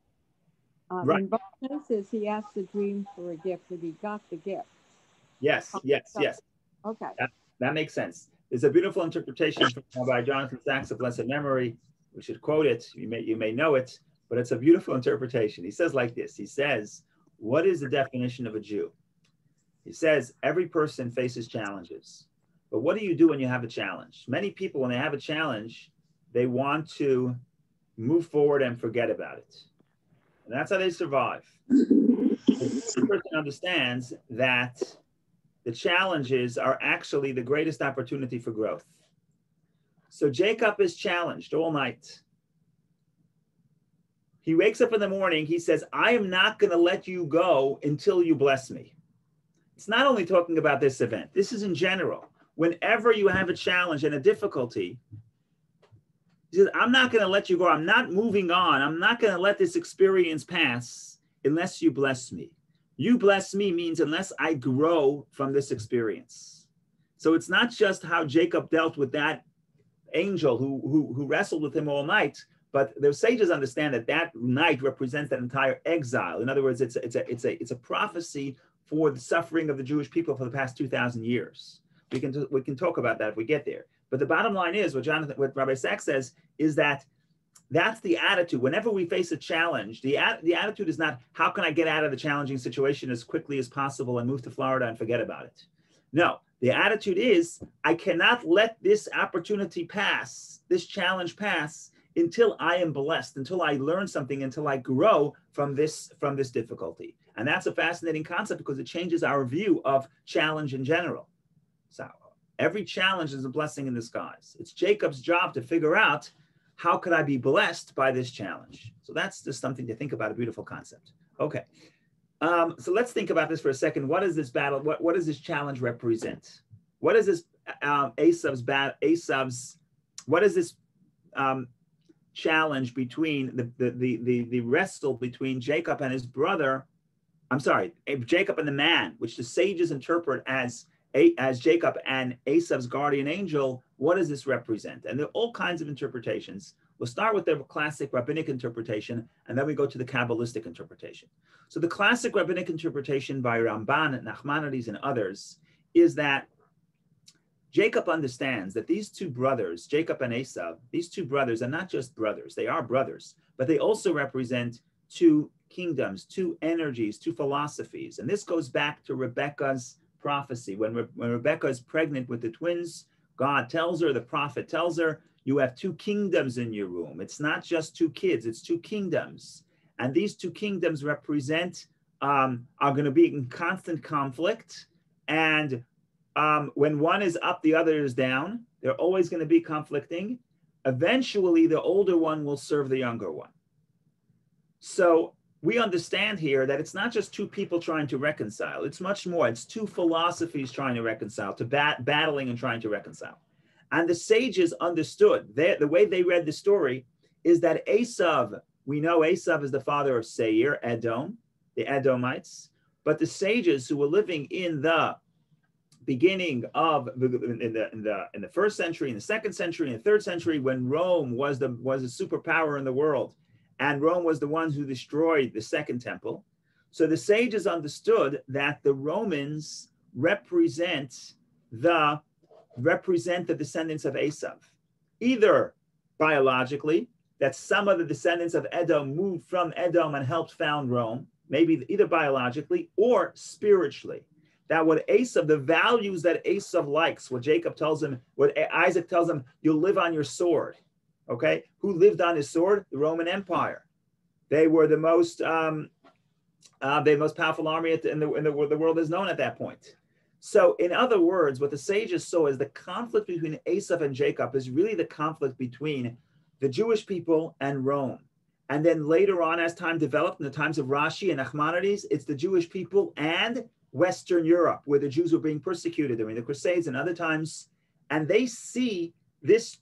Right. In both cases, he asked the dream for a gift, and he got the gift. Yes. Okay. That makes sense. There's a beautiful interpretation from by Jonathan Sachs of blessed memory. We should quote it. You may know it, but it's a beautiful interpretation. He says like this. He says, what is the definition of a Jew? He says, every person faces challenges. But what do you do when you have a challenge? Many people, when they have a challenge, they want to move forward and forget about it. And that's how they survive. The person understands that the challenges are actually the greatest opportunity for growth. So Jacob is challenged all night. He wakes up in the morning, he says, I am not going to let you go until you bless me. It's not only talking about this event, this is in general. Whenever you have a challenge and a difficulty, he says, I'm not going to let you go. I'm not moving on. I'm not going to let this experience pass unless you bless me. You bless me means unless I grow from this experience. So it's not just how Jacob dealt with that angel who wrestled with him all night, but the sages understand that night represents that entire exile. In other words, it's a prophecy for the suffering of the Jewish people for the past 2,000 years. We can talk about that if we get there. But the bottom line is, what Rabbi Sachs says is that's the attitude. Whenever we face a challenge, the attitude is not, how can I get out of the challenging situation as quickly as possible and move to Florida and forget about it? No, the attitude is, I cannot let this opportunity pass, this challenge pass, until I am blessed, until I learn something, until I grow from this difficulty. And that's a fascinating concept because it changes our view of challenge in general. So every challenge is a blessing in disguise. It's Jacob's job to figure out, how could I be blessed by this challenge? So that's just something to think about, a beautiful concept. Okay. So let's think about this for a second. What is this battle? What does this challenge represent? What is this what is this challenge between the wrestle between Jacob and his brother? I'm sorry, Jacob and the man, which the sages interpret as Jacob and Esau's guardian angel. What does this represent? And there are all kinds of interpretations. We'll start with the classic rabbinic interpretation, and then we go to the Kabbalistic interpretation. So the classic rabbinic interpretation by Ramban, Nachmanides, and others is that Jacob understands that these two brothers, Jacob and Esau, these two brothers are not just brothers. They are brothers, but they also represent two kingdoms, two energies, two philosophies. And this goes back to Rebekah's prophecy. When Rebekah is pregnant with the twins, God tells her, the prophet tells her, you have two kingdoms in your womb. It's not just two kids, it's two kingdoms. And these two kingdoms represent, are going to be in constant conflict. And when one is up, the other is down. They're always going to be conflicting. Eventually, the older one will serve the younger one. So we understand here that it's not just two people trying to reconcile. It's much more. It's two philosophies trying to reconcile, battling and trying to reconcile. And the sages understood, the way they read the story is that Esau, we know Esau is the father of Seir, Edom, the Edomites, but the sages who were living in the beginning of in the first century, in the second century, in the third century, when Rome was a superpower in the world, and Rome was the ones who destroyed the second temple. So the sages understood that the Romans represent the descendants of Esau, either biologically, that some of the descendants of Edom moved from Edom and helped found Rome, maybe either biologically or spiritually, that what Esau, the values that Esau likes, what Jacob tells him, what Isaac tells him, you'll live on your sword. Okay, who lived on his sword? The Roman Empire. They were the most powerful army in the world is known at that point. So, in other words, what the sages saw is the conflict between Esau and Jacob is really the conflict between the Jewish people and Rome. And then later on, as time developed, in the times of Rashi and Nachmanides, it's the Jewish people and Western Europe, where the Jews were being persecuted during the Crusades and other times. And they see this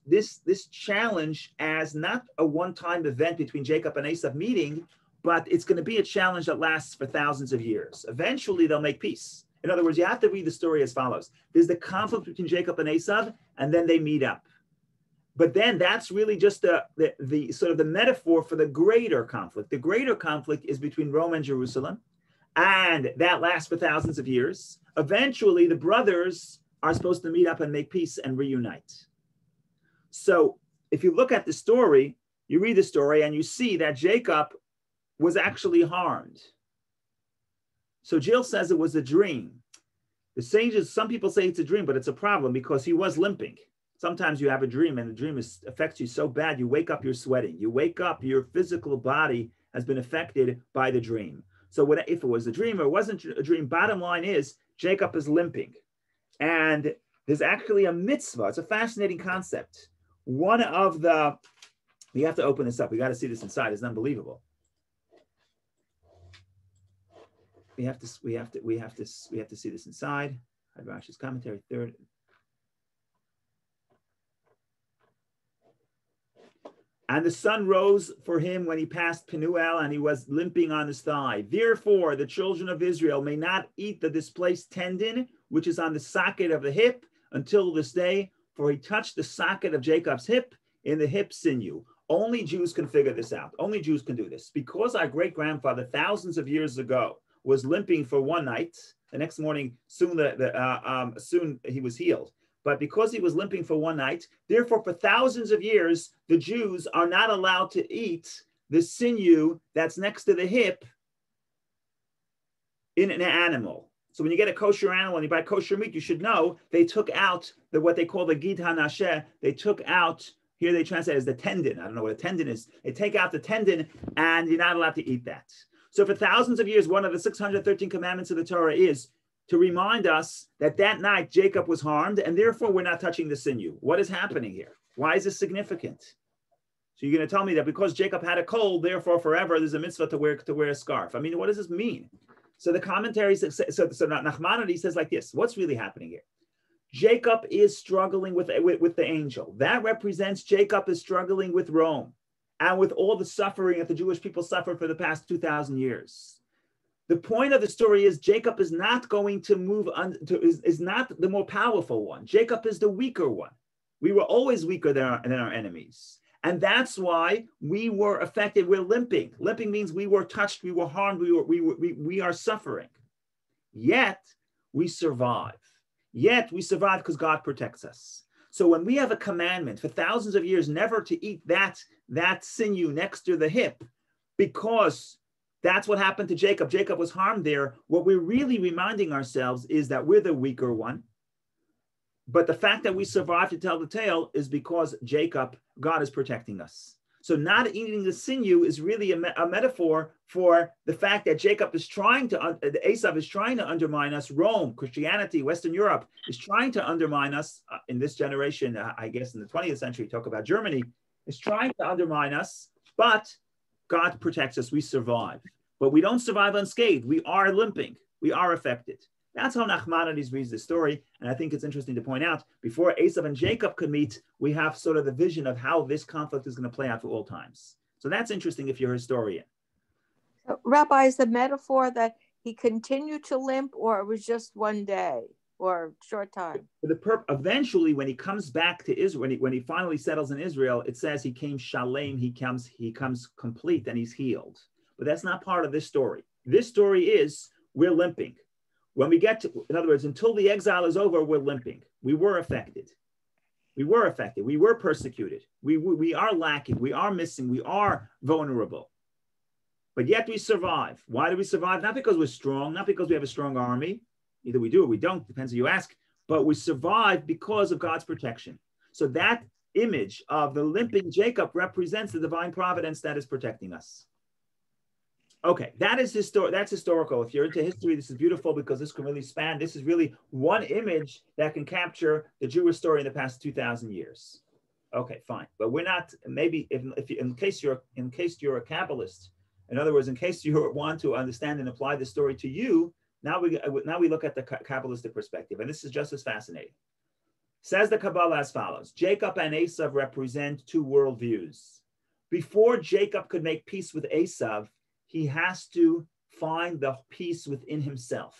challenge as not a one-time event between Jacob and Esau meeting, but it's going to be a challenge that lasts for thousands of years. Eventually, they'll make peace. In other words, you have to read the story as follows. There's the conflict between Jacob and Esau, and then they meet up. But then that's really just the sort of the metaphor for the greater conflict. The greater conflict is between Rome and Jerusalem, and that lasts for thousands of years. Eventually, the brothers are supposed to meet up and make peace and reunite. So if you look at the story, you read the story and you see that Jacob was actually harmed. So Jill says it was a dream. The sages, some people say it's a dream, but it's a problem because he was limping. Sometimes you have a dream and the dream affects you so bad, you wake up, you're sweating. You wake up, your physical body has been affected by the dream. So if it was a dream or it wasn't a dream, bottom line is Jacob is limping. And there's actually a mitzvah. It's a fascinating concept. We have to open this up. We got to see this inside. It's unbelievable. We have to see this inside. Rashi's commentary, third. And the sun rose for him when he passed Penuel, and he was limping on his thigh. Therefore, the children of Israel may not eat the displaced tendon, which is on the socket of the hip, until this day, for he touched the socket of Jacob's hip in the hip sinew. Only Jews can figure this out. Only Jews can do this. Because our great-grandfather, thousands of years ago, was limping for one night, the next morning, soon he was healed. But because he was limping for one night, therefore, for thousands of years, the Jews are not allowed to eat the sinew that's next to the hip in an animal. So when you get a kosher animal and you buy kosher meat, you should know they took out what they call the gid hanasheh. They took out, here they translate as the tendon. I don't know what a tendon is. They take out the tendon and you're not allowed to eat that. So for thousands of years, one of the 613 commandments of the Torah is to remind us that that night Jacob was harmed and therefore we're not touching the sinew. What is happening here? Why is this significant? So you're going to tell me that because Jacob had a cold, therefore forever there's a mitzvah to wear a scarf. I mean, what does this mean? So the commentary says, so Nachmanides says like this, what's really happening here? Jacob is struggling with the angel. That represents Jacob is struggling with Rome and with all the suffering that the Jewish people suffered for the past 2,000 years. The point of the story is Jacob is not going to move is not the more powerful one. Jacob is the weaker one. We were always weaker than our enemies. And that's why we were affected. We're limping. Limping means we were touched, we were harmed, we are suffering. Yet we survive. Yet we survive because God protects us. So when we have a commandment for thousands of years never to eat that sinew next to the hip, because that's what happened to Jacob. Jacob was harmed there. What we're really reminding ourselves is that we're the weaker one. But the fact that we survived to tell the tale is because God is protecting us. So not eating the sinew is really a metaphor for the fact that Esau is trying to undermine us. Rome, Christianity, Western Europe is trying to undermine us in this generation. I guess in the 20th century, talk about Germany, is trying to undermine us, but God protects us. We survive, but we don't survive unscathed. We are limping. We are affected. That's how Nachmanides reads the story. And I think it's interesting to point out, before Esau and Jacob could meet, we have sort of the vision of how this conflict is going to play out for all times. So that's interesting if you're a historian. So, Rabbi, is the metaphor that he continued to limp, or it was just one day or short time? Eventually, when he comes back to Israel, when he finally settles in Israel, it says he came shalem, he comes complete and he's healed. But that's not part of this story. This story is we're limping. When we get to, in other words, until the exile is over, we're limping. We were affected. We were affected. We were persecuted. We are lacking. We are missing. We are vulnerable. But yet we survive. Why do we survive? Not because we're strong, not because we have a strong army, Either we do or we don't, depends who you ask, but we survive because of God's protection. So that image of the limping Jacob represents the divine providence that is protecting us. Okay, that's historical. If you're into history, this is beautiful because this can really span. This is really one image that can capture the Jewish story in the past 2,000 years. Okay, fine, but we're not. Maybe in case you're a Kabbalist, in other words, in case you want to understand and apply the story to you, now we look at the Kabbalistic perspective, and this is just as fascinating. Says the Kabbalah as follows: Jacob and Esau represent two worldviews. Before Jacob could make peace with Esau, he has to find the peace within himself.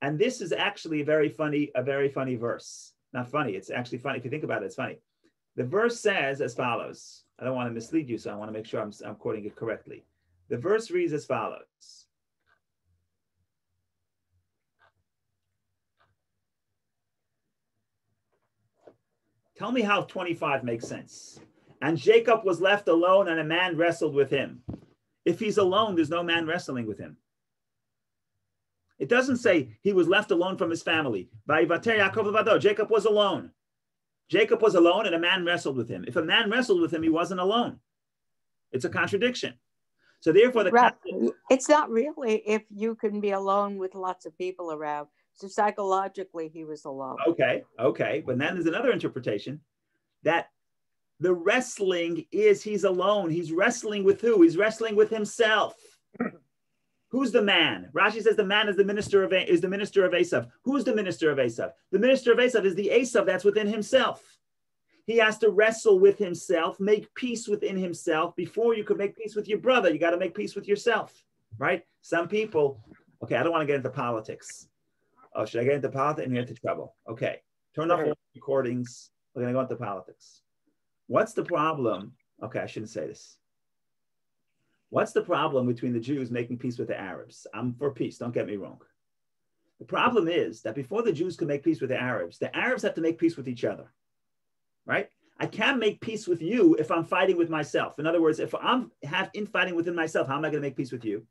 And this is actually a very funny verse. Not funny, it's actually funny. If you think about it, it's funny. The verse says as follows. I don't want to mislead you, so I want to make sure I'm quoting it correctly. The verse reads as follows. Tell me how 25 makes sense. And Jacob was left alone, and a man wrestled with him. If he's alone, there's no man wrestling with him. It doesn't say he was left alone from his family. Jacob was alone. Jacob was alone and a man wrestled with him. If a man wrestled with him, he wasn't alone. It's a contradiction. So therefore, it's not really if you can be alone with lots of people around. So psychologically, he was alone. Okay. But then there's another interpretation that the wrestling is he's alone. He's wrestling with who? He's wrestling with himself. Who's the man? Rashi says the man is the minister of Esau. Who's the minister of Esau? The minister of Esau is the Esau that's within himself. He has to wrestle with himself, make peace within himself. Before you could make peace with your brother, you got to make peace with yourself, right? Some people, okay, I don't want to get into politics. Oh, should I get into politics and get into trouble? Okay, turn off all recordings. We're going to go into politics. What's the problem? Okay, I shouldn't say this. What's the problem between the Jews making peace with the Arabs? I'm for peace, don't get me wrong. The problem is that before the Jews could make peace with the Arabs have to make peace with each other, right? I can't make peace with you if I'm fighting with myself. In other words, if I'm infighting within myself, how am I going to make peace with you?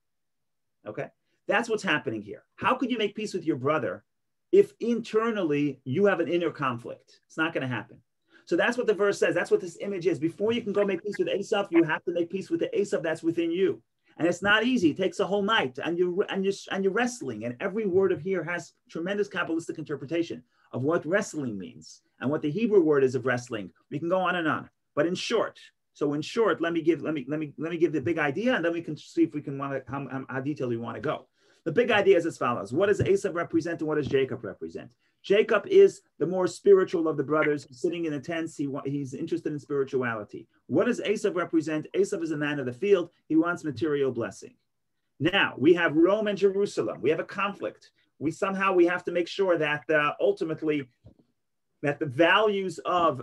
Okay, that's what's happening here. How could you make peace with your brother if internally you have an inner conflict? It's not going to happen. So that's what the verse says. That's what this image is. Before you can go make peace with Esau, you have to make peace with the Esau that's within you. And it's not easy. It takes a whole night, and you're wrestling. And every word of here has tremendous Kabbalistic interpretation of what wrestling means and what the Hebrew word is of wrestling. We can go on and on. But in short, let me give the big idea, and then we can see if we can how detailed we want to go. The big idea is as follows: what does Esau represent, and what does Jacob represent? Jacob is the more spiritual of the brothers. He's sitting in the tents. He's interested in spirituality. What does Esau represent? Esau is a man of the field. He wants material blessing. Now, we have Rome and Jerusalem. We have a conflict. We have to make sure that ultimately that the values of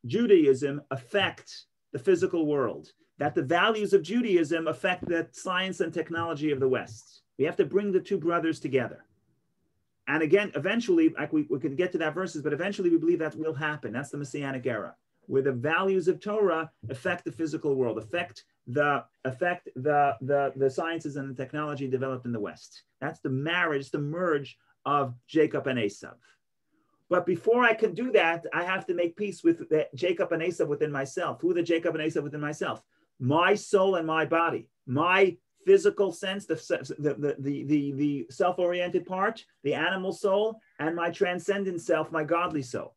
Judaism affect the physical world, that the values of Judaism affect the science and technology of the West. We have to bring the two brothers together. And again, eventually, like we can get to that verses, but eventually we believe that will happen. That's the Messianic era, where the values of Torah affect the physical world, affect the sciences and the technology developed in the West. That's the marriage, the merge of Jacob and Esau. But before I can do that, I have to make peace with Jacob and Esau within myself. Who are the Jacob and Esau within myself? My soul and my body, my physical sense, the self-oriented part, the animal soul, and my transcendent self, my godly soul.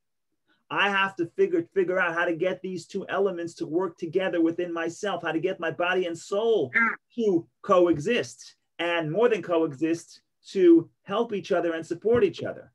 I have to figure out how to get these two elements to work together within myself, how to get my body and soul to coexist, and more than coexist, to help each other and support each other.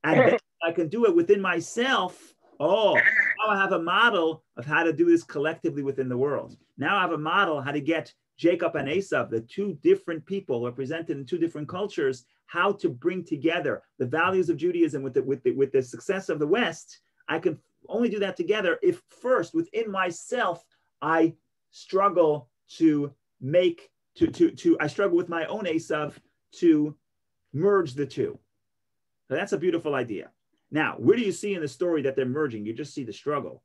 And then I can do it within myself. Oh, now I have a model of how to do this collectively within the world. Now I have a model how to get Jacob and Esau, the two different people represented in two different cultures, how to bring together the values of Judaism with the success of the West. I can only do that together if first within myself I struggle I struggle with my own Esau to merge the two. So that's a beautiful idea. Now, where do you see in the story that they're merging? You just see the struggle.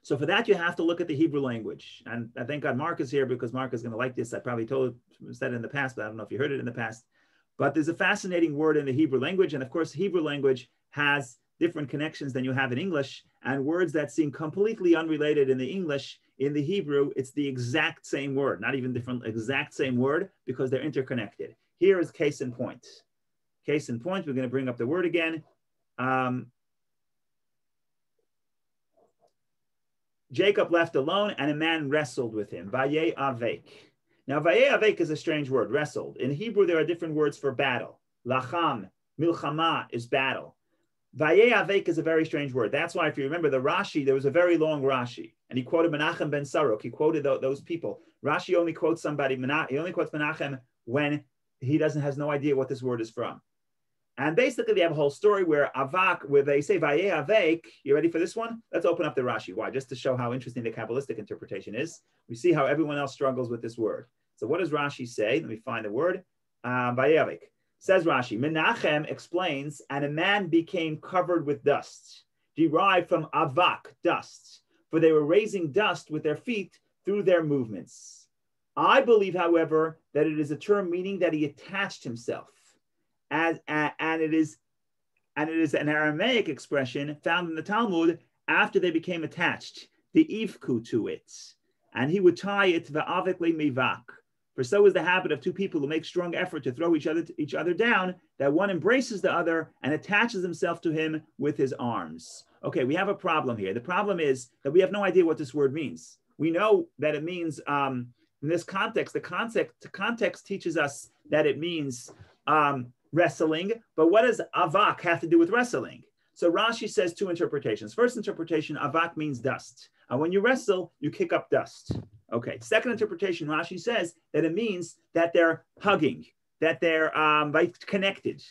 So for that, you have to look at the Hebrew language. And I thank God Mark is here because Mark is going to like this. I probably said it in the past, but I don't know if you heard it in the past. But there's a fascinating word in the Hebrew language. And of course, Hebrew language has different connections than you have in English, and words that seem completely unrelated in the English, in the Hebrew, it's the exact same word, not even different, exact same word, because they're interconnected. Here is case in point. Case in point, we're going to bring up the word again. Jacob left alone, and a man wrestled with him. Vayeh avek. Now, vayeh avek is a strange word, wrestled. In Hebrew, there are different words for battle. Lacham, milchama is battle. Vayeh avek is a very strange word. That's why, if you remember the Rashi, there was a very long Rashi, and he quoted Menachem ben Saruk. He quoted those people. Rashi only quotes somebody. He only quotes Menachem when he has no idea what this word is from. And basically, they have a whole story where avak, where they say vayeh avek. You ready for this one? Let's open up the Rashi. Why? Just to show how interesting the Kabbalistic interpretation is. We see how everyone else struggles with this word. So, what does Rashi say? Let me find the word. Vayeh avek. Says Rashi, Menachem explains, and a man became covered with dust, derived from avak, dust, for they were raising dust with their feet through their movements. I believe, however, that it is a term meaning that he attached himself, and it is an Aramaic expression found in the Talmud after they became attached, the ivku to it, and he would tie it va'avek le'mivak. For so is the habit of two people who make strong effort to throw each other down, that one embraces the other and attaches himself to him with his arms. Okay, we have a problem here. The problem is that we have no idea what this word means. We know that it means, in this context, the context teaches us that it means wrestling, but what does avak have to do with wrestling? So Rashi says two interpretations. First interpretation, avak means dust. And when you wrestle, you kick up dust. Okay. Second interpretation, Rashi says that it means that they're hugging, that they're connected.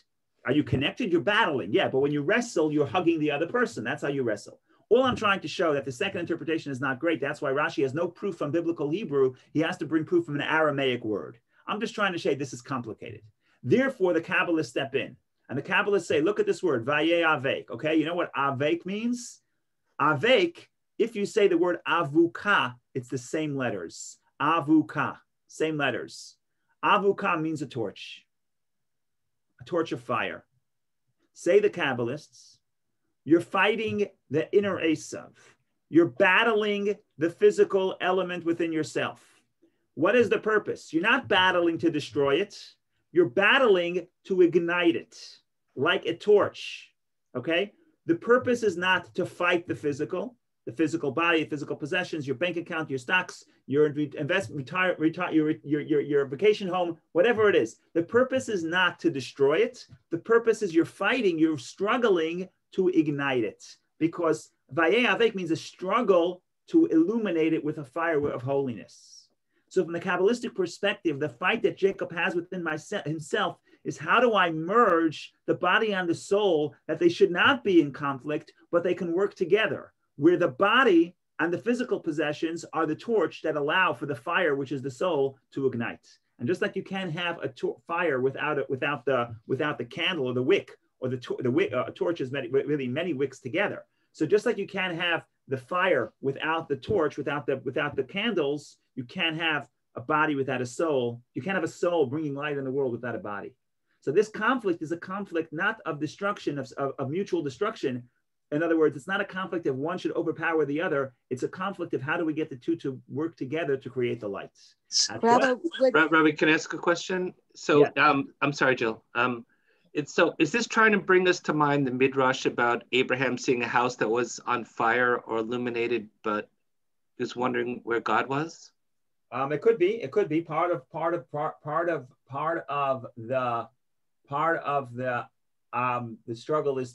Are you connected? You're battling. Yeah, but when you wrestle, you're hugging the other person. That's how you wrestle. All I'm trying to show that the second interpretation is not great. That's why Rashi has no proof from biblical Hebrew. He has to bring proof from an Aramaic word. I'm just trying to say this is complicated. Therefore, the Kabbalists step in. And the Kabbalists say, look at this word, vayeh avek. Okay, you know what avek means? Avek, if you say the word avuka, it's the same letters. Avuka, same letters. Avuka means a torch of fire. Say the Kabbalists, you're fighting the inner Esau. You're battling the physical element within yourself. What is the purpose? You're not battling to destroy it. You're battling to ignite it like a torch, okay? The purpose is not to fight the physical body, physical possessions, your bank account, your stocks, your investment, your vacation home, whatever it is. The purpose is not to destroy it. The purpose is you're fighting, you're struggling to ignite it, because vayeh avek means a struggle to illuminate it with a fire of holiness. So from the Kabbalistic perspective, the fight that Jacob has within himself is, how do I merge the body and the soul, that they should not be in conflict, but they can work together, where the body and the physical possessions are the torch that allow for the fire, which is the soul, to ignite. And just like you can't have a fire without the candle or the wick, or the wick, torch is really many wicks together. So just like you can't have the fire without the torch, without the candles, you can't have a body without a soul. You can't have a soul bringing light in the world without a body. So this conflict is a conflict not of destruction, of mutual destruction. In other words, it's not a conflict of one should overpower the other. It's a conflict of how do we get the two to work together to create the light. Rabbi, can I ask a question? So, yeah. I'm sorry, Jill. Is this trying to bring us to mind the midrash about Abraham seeing a house that was on fire or illuminated, but he was wondering where God was? It could be part of the struggle is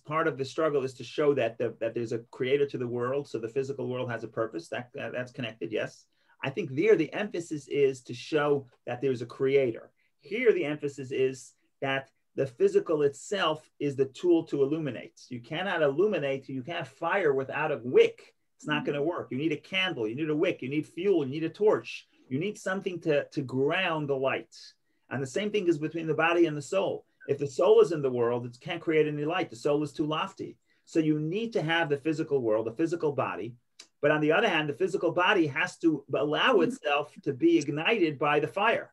to show that there's a creator to the world, so the physical world has a purpose. That's connected. Yes, I think there the emphasis is to show that there's a creator. Here the emphasis is that the physical itself is the tool to illuminate. You cannot illuminate. You can't fire without a wick. It's not going to work. You need a candle. You need a wick. You need fuel. You need a torch. You need something to ground the light. And the same thing is between the body and the soul. If the soul is in the world, it can't create any light. The soul is too lofty. So you need to have the physical world, the physical body. But on the other hand, the physical body has to allow itself to be ignited by the fire.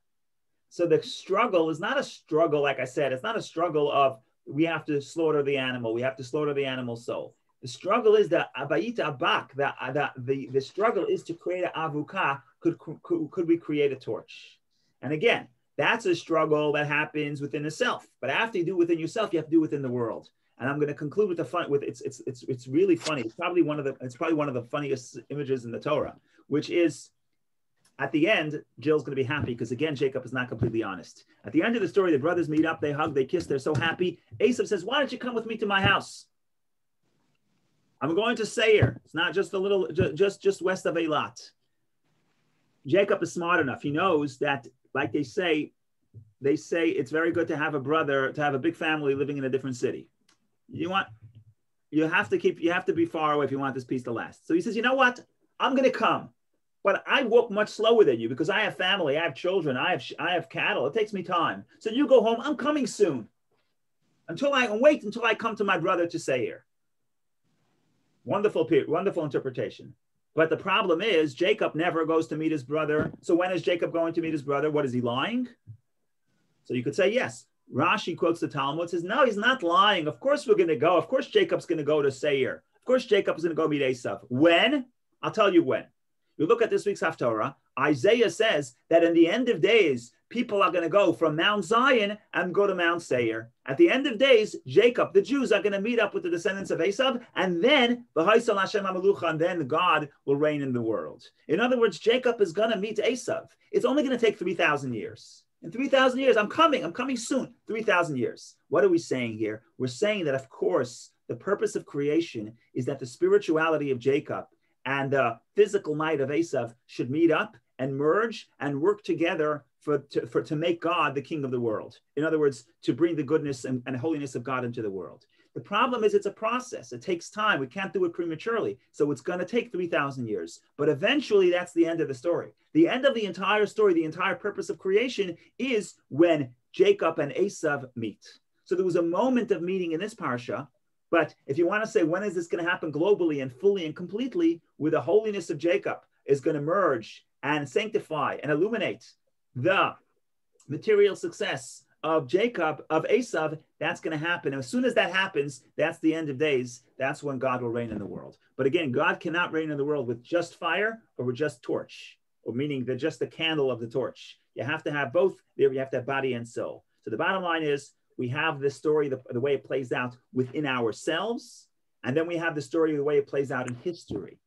So the struggle is not a struggle, like I said, it's not a struggle of we have to slaughter the animal, we have to slaughter the animal soul. The struggle is that abayita abak, the struggle is to create an avuka. Could we create a torch? And again, that's a struggle that happens within the self. But after you do it within yourself, you have to do it within the world. And I'm going to conclude with the fun. With it's really funny. It's probably one of the funniest images in the Torah, which is at the end. Jill's going to be happy because again, Jacob is not completely honest. At the end of the story, the brothers meet up, they hug, they kiss, they're so happy. Esau says, "Why don't you come with me to my house? I'm going to Seir. It's not just a little, just west of Eilat." Jacob is smart enough. He knows that, like they say it's very good to have a big family living in a different city. You have to be far away if you want this peace to last. So he says, you know what? I'm going to come, but I walk much slower than you because I have family, I have children, I have cattle. It takes me time. So you go home. I'm coming soon. Wait until I come to my brother to Seir. Wonderful interpretation. But the problem is Jacob never goes to meet his brother. So when is Jacob going to meet his brother? What, is he lying? So you could say yes. Rashi quotes the Talmud, says, no, he's not lying. Of course we're going to go. Of course Jacob's going to go to Seir. Of course Jacob's going to go meet Esau. When? I'll tell you when. You look at this week's Haftorah, Isaiah says that in the end of days, people are going to go from Mount Zion and go to Mount Seir. At the end of days, Jacob, the Jews, are going to meet up with the descendants of Esau, and then God will reign in the world. In other words, Jacob is going to meet Esau. It's only going to take 3,000 years. In 3,000 years, I'm coming soon. 3,000 years. What are we saying here? We're saying that, of course, the purpose of creation is that the spirituality of Jacob and the physical might of Esau should meet up and merge and work together to make God the king of the world. In other words, to bring the goodness and holiness of God into the world. The problem is it's a process. It takes time. We can't do it prematurely. So it's going to take 3,000 years. But eventually, that's the end of the story. The end of the entire story, the entire purpose of creation is when Jacob and Esau meet. So there was a moment of meeting in this parsha. But if you want to say, when is this going to happen globally and fully and completely, where the holiness of Jacob is going to merge and sanctify and illuminate the material success of Jacob, of Esau, that's going to happen. And as soon as that happens, that's the end of days. That's when God will reign in the world. But again, God cannot reign in the world with just fire or with just torch, or meaning that just the candle of the torch. You have to have both there. You have to have body and soul. So the bottom line is, we have this story, the way it plays out within ourselves, and then we have the story, the way it plays out in history.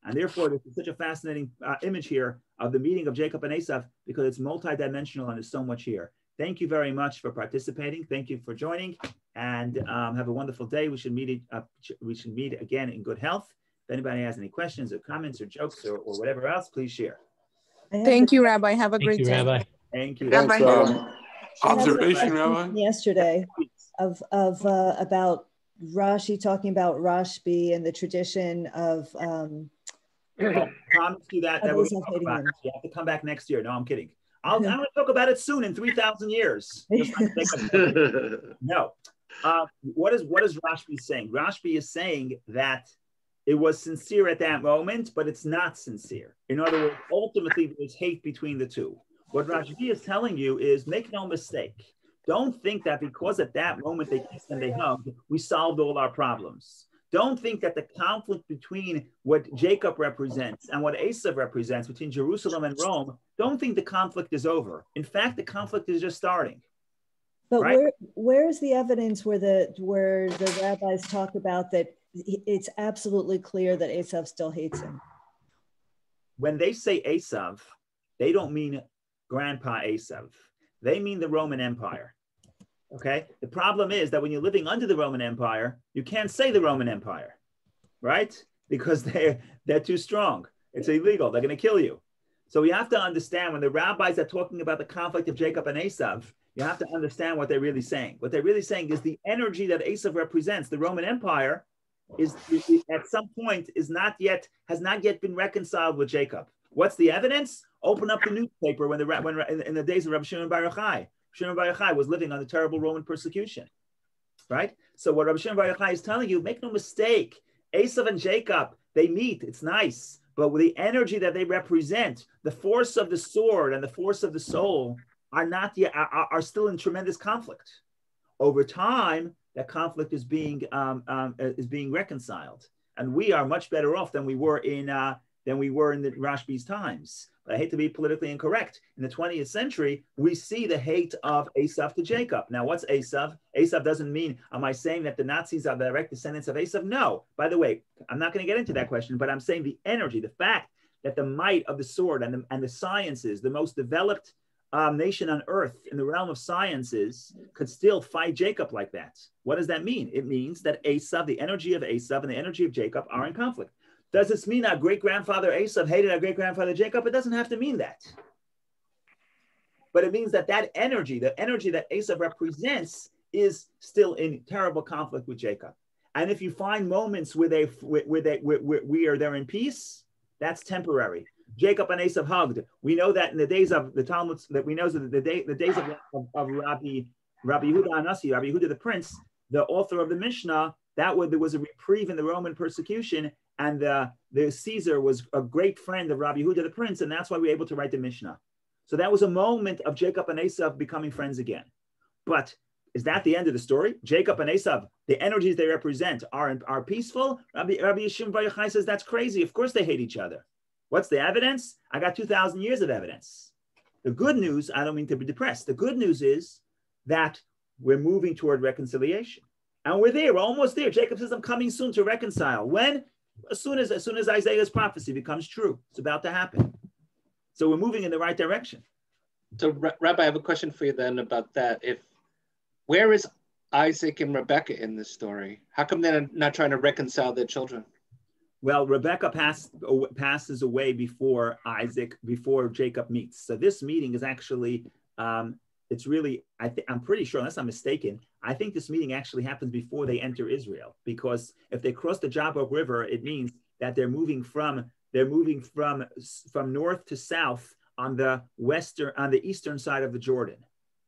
And therefore, this is such a fascinating image here of the meeting of Jacob and Esau, because it's multidimensional and there's so much here. Thank you very much for participating. Thank you for joining, and have a wonderful day. We should meet again in good health. If anybody has any questions or comments or jokes or whatever else, please share. Thank you, Rabbi. Have a great day. Rabbi. Thank you. Thanks, Rabbi. Observation, Rabbi. Yesterday of about Rashi, talking about Rashbi and the tradition of promise you that we'll talk about it. You have to come back next year. No, I'm kidding. I'm going to talk about it soon in 3,000 years. No. What is Rashbi saying? Rashbi is saying that it was sincere at that moment, but it's not sincere. In other words, ultimately, there's hate between the two. What Rashbi is telling you is, make no mistake. Don't think that because at that moment they kissed and they hugged, we solved all our problems. Don't think that the conflict between what Jacob represents and what Esau represents, between Jerusalem and Rome, don't think the conflict is over. In fact, the conflict is just starting. But right? where is the evidence where the rabbis talk about that it's absolutely clear that Esau still hates him? When they say Esau, they don't mean Grandpa Esau. They mean the Roman Empire. Okay? The problem is that when you're living under the Roman Empire, you can't say the Roman Empire, right? Because they're too strong. It's illegal. They're going to kill you. So you have to understand, when the rabbis are talking about the conflict of Jacob and Esau, you have to understand what they're really saying. What they're really saying is the energy that Esau represents, the Roman Empire, is at some point has not yet been reconciled with Jacob. What's the evidence? Open up the newspaper when in the days of Rabbi Shimon Bar Yochai. Shimon Bar Yochai was living under terrible Roman persecution, right? So what Rabbi Shimon Bar Yochai is telling you, make no mistake, Esau and Jacob, they meet, it's nice, but with the energy that they represent, the force of the sword and the force of the soul are not yet are still in tremendous conflict. Over time, that conflict is being reconciled, and we are much better off than we were in the Rashbi's times. But I hate to be politically incorrect. In the 20th century, we see the hate of Esau to Jacob. Now, what's Esau? Esau doesn't mean, am I saying that the Nazis are the direct descendants of Esau? No. By the way, I'm not going to get into that question, but I'm saying the energy, the fact that the might of the sword and the sciences, the most developed nation on earth in the realm of sciences, could still fight Jacob like that. What does that mean? It means that Esau, the energy of Esau and the energy of Jacob are in conflict. Does this mean our great-grandfather Esau hated our great-grandfather Jacob? It doesn't have to mean that. But it means that that energy, the energy that Esau represents, is still in terrible conflict with Jacob. And if you find moments where they're in peace, that's temporary. Jacob and Esau hugged. We know that in the days of the Talmud, that we know that the days of Rabbi Yehuda Anasi, Rabbi Yehuda the Prince, the author of the Mishnah, there was a reprieve in the Roman persecution, and the Caesar was a great friend of Rabbi Yehuda the Prince, and that's why we were able to write the Mishnah. So that was a moment of Jacob and Esau becoming friends again. But is that the end of the story? Jacob and Esau, the energies they represent are peaceful? Rabbi Yishim Bar Yochai says that's crazy. Of course they hate each other. What's the evidence? I got 2,000 years of evidence. The good news, I don't mean to be depressed. The good news is that we're moving toward reconciliation. And we're there, we're almost there. Jacob says, I'm coming soon to reconcile. When? As soon as Isaiah's prophecy becomes true. It's about to happen. So we're moving in the right direction. So Rabbi, I have a question for you then about that. Where is Isaac and Rebekah in this story? How come they're not trying to reconcile their children? Well, Rebekah passes away before Jacob meets. So this meeting is actually, it's really, I'm pretty sure, unless I'm mistaken, I think this meeting actually happens before they enter Israel, because if they cross the Jabbok River, it means that they're moving from north to south on the eastern side of the Jordan.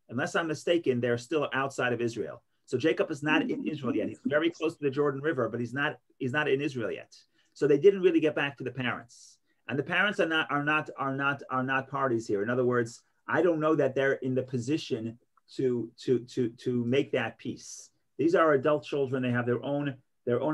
Unless I'm mistaken, they're still outside of Israel. So Jacob is not in Israel yet. He's very close to the Jordan River, but he's not in Israel yet. So they didn't really get back to the parents, and the parents are not parties here. In other words, I don't know that they're in the position to make that peace. These are adult children. They have their own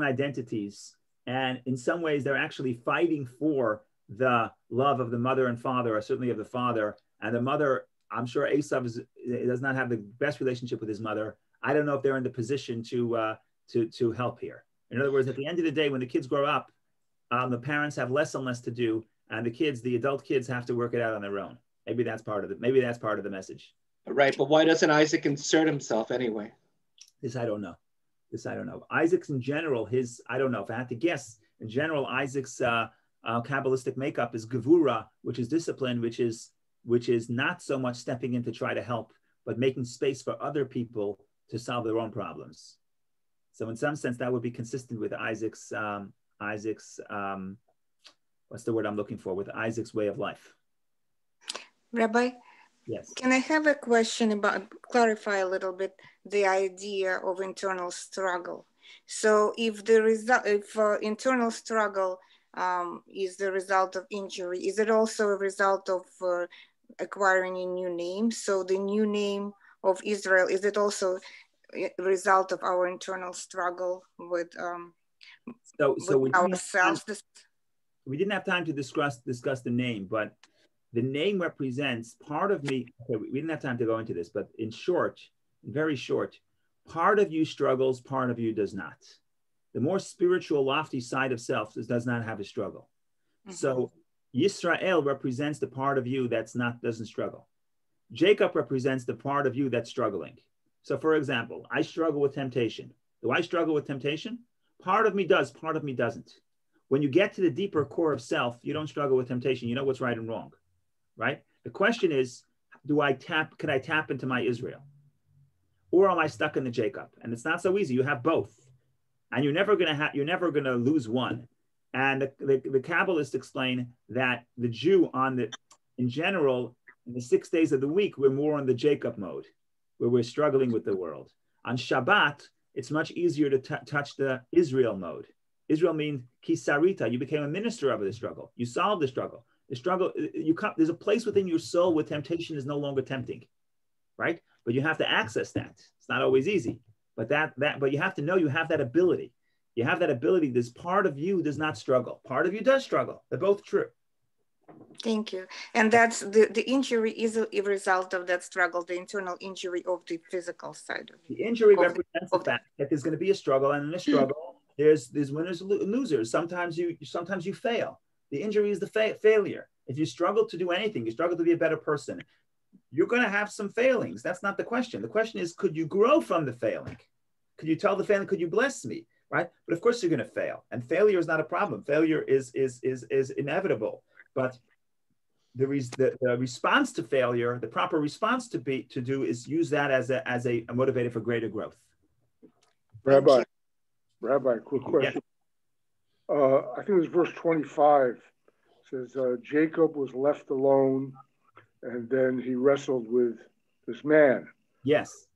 identities, and in some ways, they're actually fighting for the love of the mother and father, or certainly of the father. And the mother, I'm sure Esau does not have the best relationship with his mother. I don't know if they're in the position to help here. In other words, at the end of the day, when the kids grow up, the parents have less and less to do, and the adult kids have to work it out on their own. Maybe that's part of it. Maybe that's part of the message. Right, but why doesn't Isaac insert himself anyway? This I don't know. Isaac's in general, I don't know. If I had to guess, in general, Isaac's Kabbalistic makeup is gevura, which is discipline, which is not so much stepping in to try to help, but making space for other people to solve their own problems. So in some sense, that would be consistent with Isaac's what's the word I'm looking for? With Isaac's way of life. Rabbi? Yes. Can I have a question about, clarify a little bit the idea of internal struggle? So if internal struggle is the result of injury, is it also a result of acquiring a new name? So the new name of Israel, is it also a result of our internal struggle with ourselves? We didn't have time to discuss the name, but the name represents part of me. Okay, we didn't have time to go into this, but in short, very short, part of you struggles, part of you does not. The more spiritual, lofty side of self does not have a struggle. Mm-hmm. So Yisrael represents the part of you doesn't struggle. Jacob represents the part of you that's struggling. So for example, I struggle with temptation. Do I struggle with temptation? Part of me does, part of me doesn't. When you get to the deeper core of self, you don't struggle with temptation. You know what's right and wrong, right? The question is, could I tap into my Israel? Or am I stuck in the Jacob? And it's not so easy. You have both. And you're never gonna lose one. And the Kabbalists explain that the Jew in general, in the 6 days of the week, we're more on the Jacob mode, where we're struggling with the world. On Shabbat, it's much easier to touch the Israel mode. Israel means kisarita. You became a minister of the struggle. You solved the struggle. There's a place within your soul where temptation is no longer tempting. right? But you have to access that. It's not always easy, but but you have to know you have that ability. You have that ability. This part of you does not struggle. Part of you does struggle. They're both true. Thank you. And that's the injury is a result of that struggle, the internal injury of the physical side of the injury represents the fact that there's going to be a struggle, and in a struggle, there's winners and losers. Sometimes you fail. The injury is the failure. If you struggle to do anything, you struggle to be a better person, you're going to have some failings. That's not the question. The question is, could you grow from the failing? Could you tell the failing, could you bless me? Right? But of course you're going to fail, and failure is not a problem. Failure is inevitable. But the response to failure, the proper response to do is use that as a motivator for greater growth. Rabbi, quick question. Yeah. I think it was verse 25. It says Jacob was left alone, and then he wrestled with this man. Yes.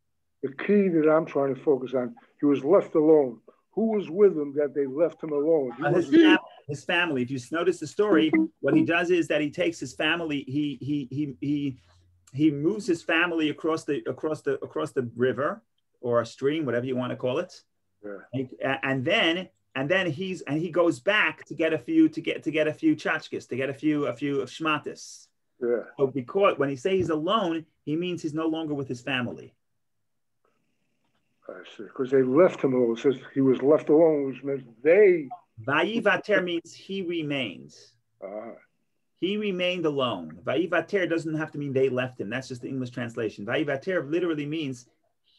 The key that I'm trying to focus on, he was left alone. Who was with him that they left him alone? His family. If you notice the story, what he does is that he takes his family. He moves his family across the river or a stream, whatever you want to call it. Yeah. And then he goes back to get a few tchotchkes, to get a few shmatis. Yeah. So because when he says he's alone, he means he's no longer with his family. I see, because they left him alone. It says he was left alone, which means they. Vayivater means he remained. He remained alone. Vayivater doesn't have to mean they left him. That's just the English translation. Vayivater literally means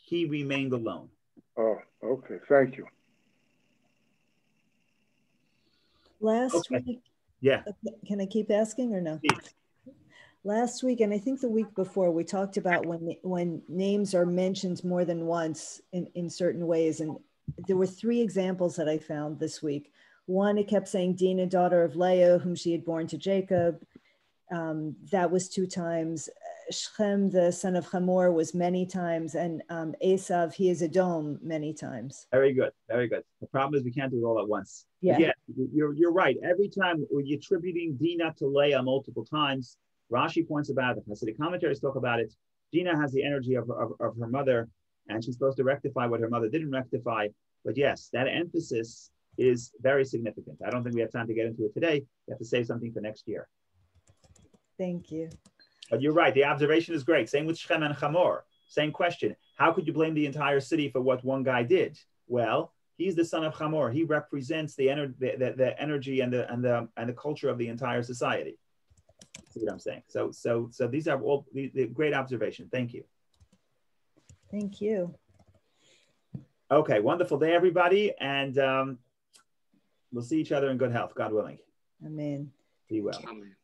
he remained alone. Oh, okay. Thank you. Last week. Yeah. Can I keep asking or no? Please. Last week, and I think the week before, we talked about when names are mentioned more than once in certain ways. And there were 3 examples that I found this week. One, it kept saying Dinah, daughter of Leah, whom she had born to Jacob. That was 2 times. Shechem, the son of Hamor, was many times. And Esau, he is Edom, many times. Very good. Very good. The problem is we can't do it all at once. Yeah, you're right. Every time you're attributing Dinah to Leah multiple times, Rashi points about it. The commentaries talk about it. Dinah has the energy of her mother, and she's supposed to rectify what her mother didn't rectify. But yes, that emphasis is very significant. I don't think we have time to get into it today. We have to save something for next year. Thank you. But you're right. The observation is great. Same with Shechem and Hamor. Same question. How could you blame the entire city for what one guy did? Well, he's the son of Hamor. He represents the energy and the culture of the entire society. See what I'm saying? So these are all the great observation. Thank you. Thank you. Okay, wonderful day, everybody, and we'll see each other in good health, God willing. Amen. Be well. Amen.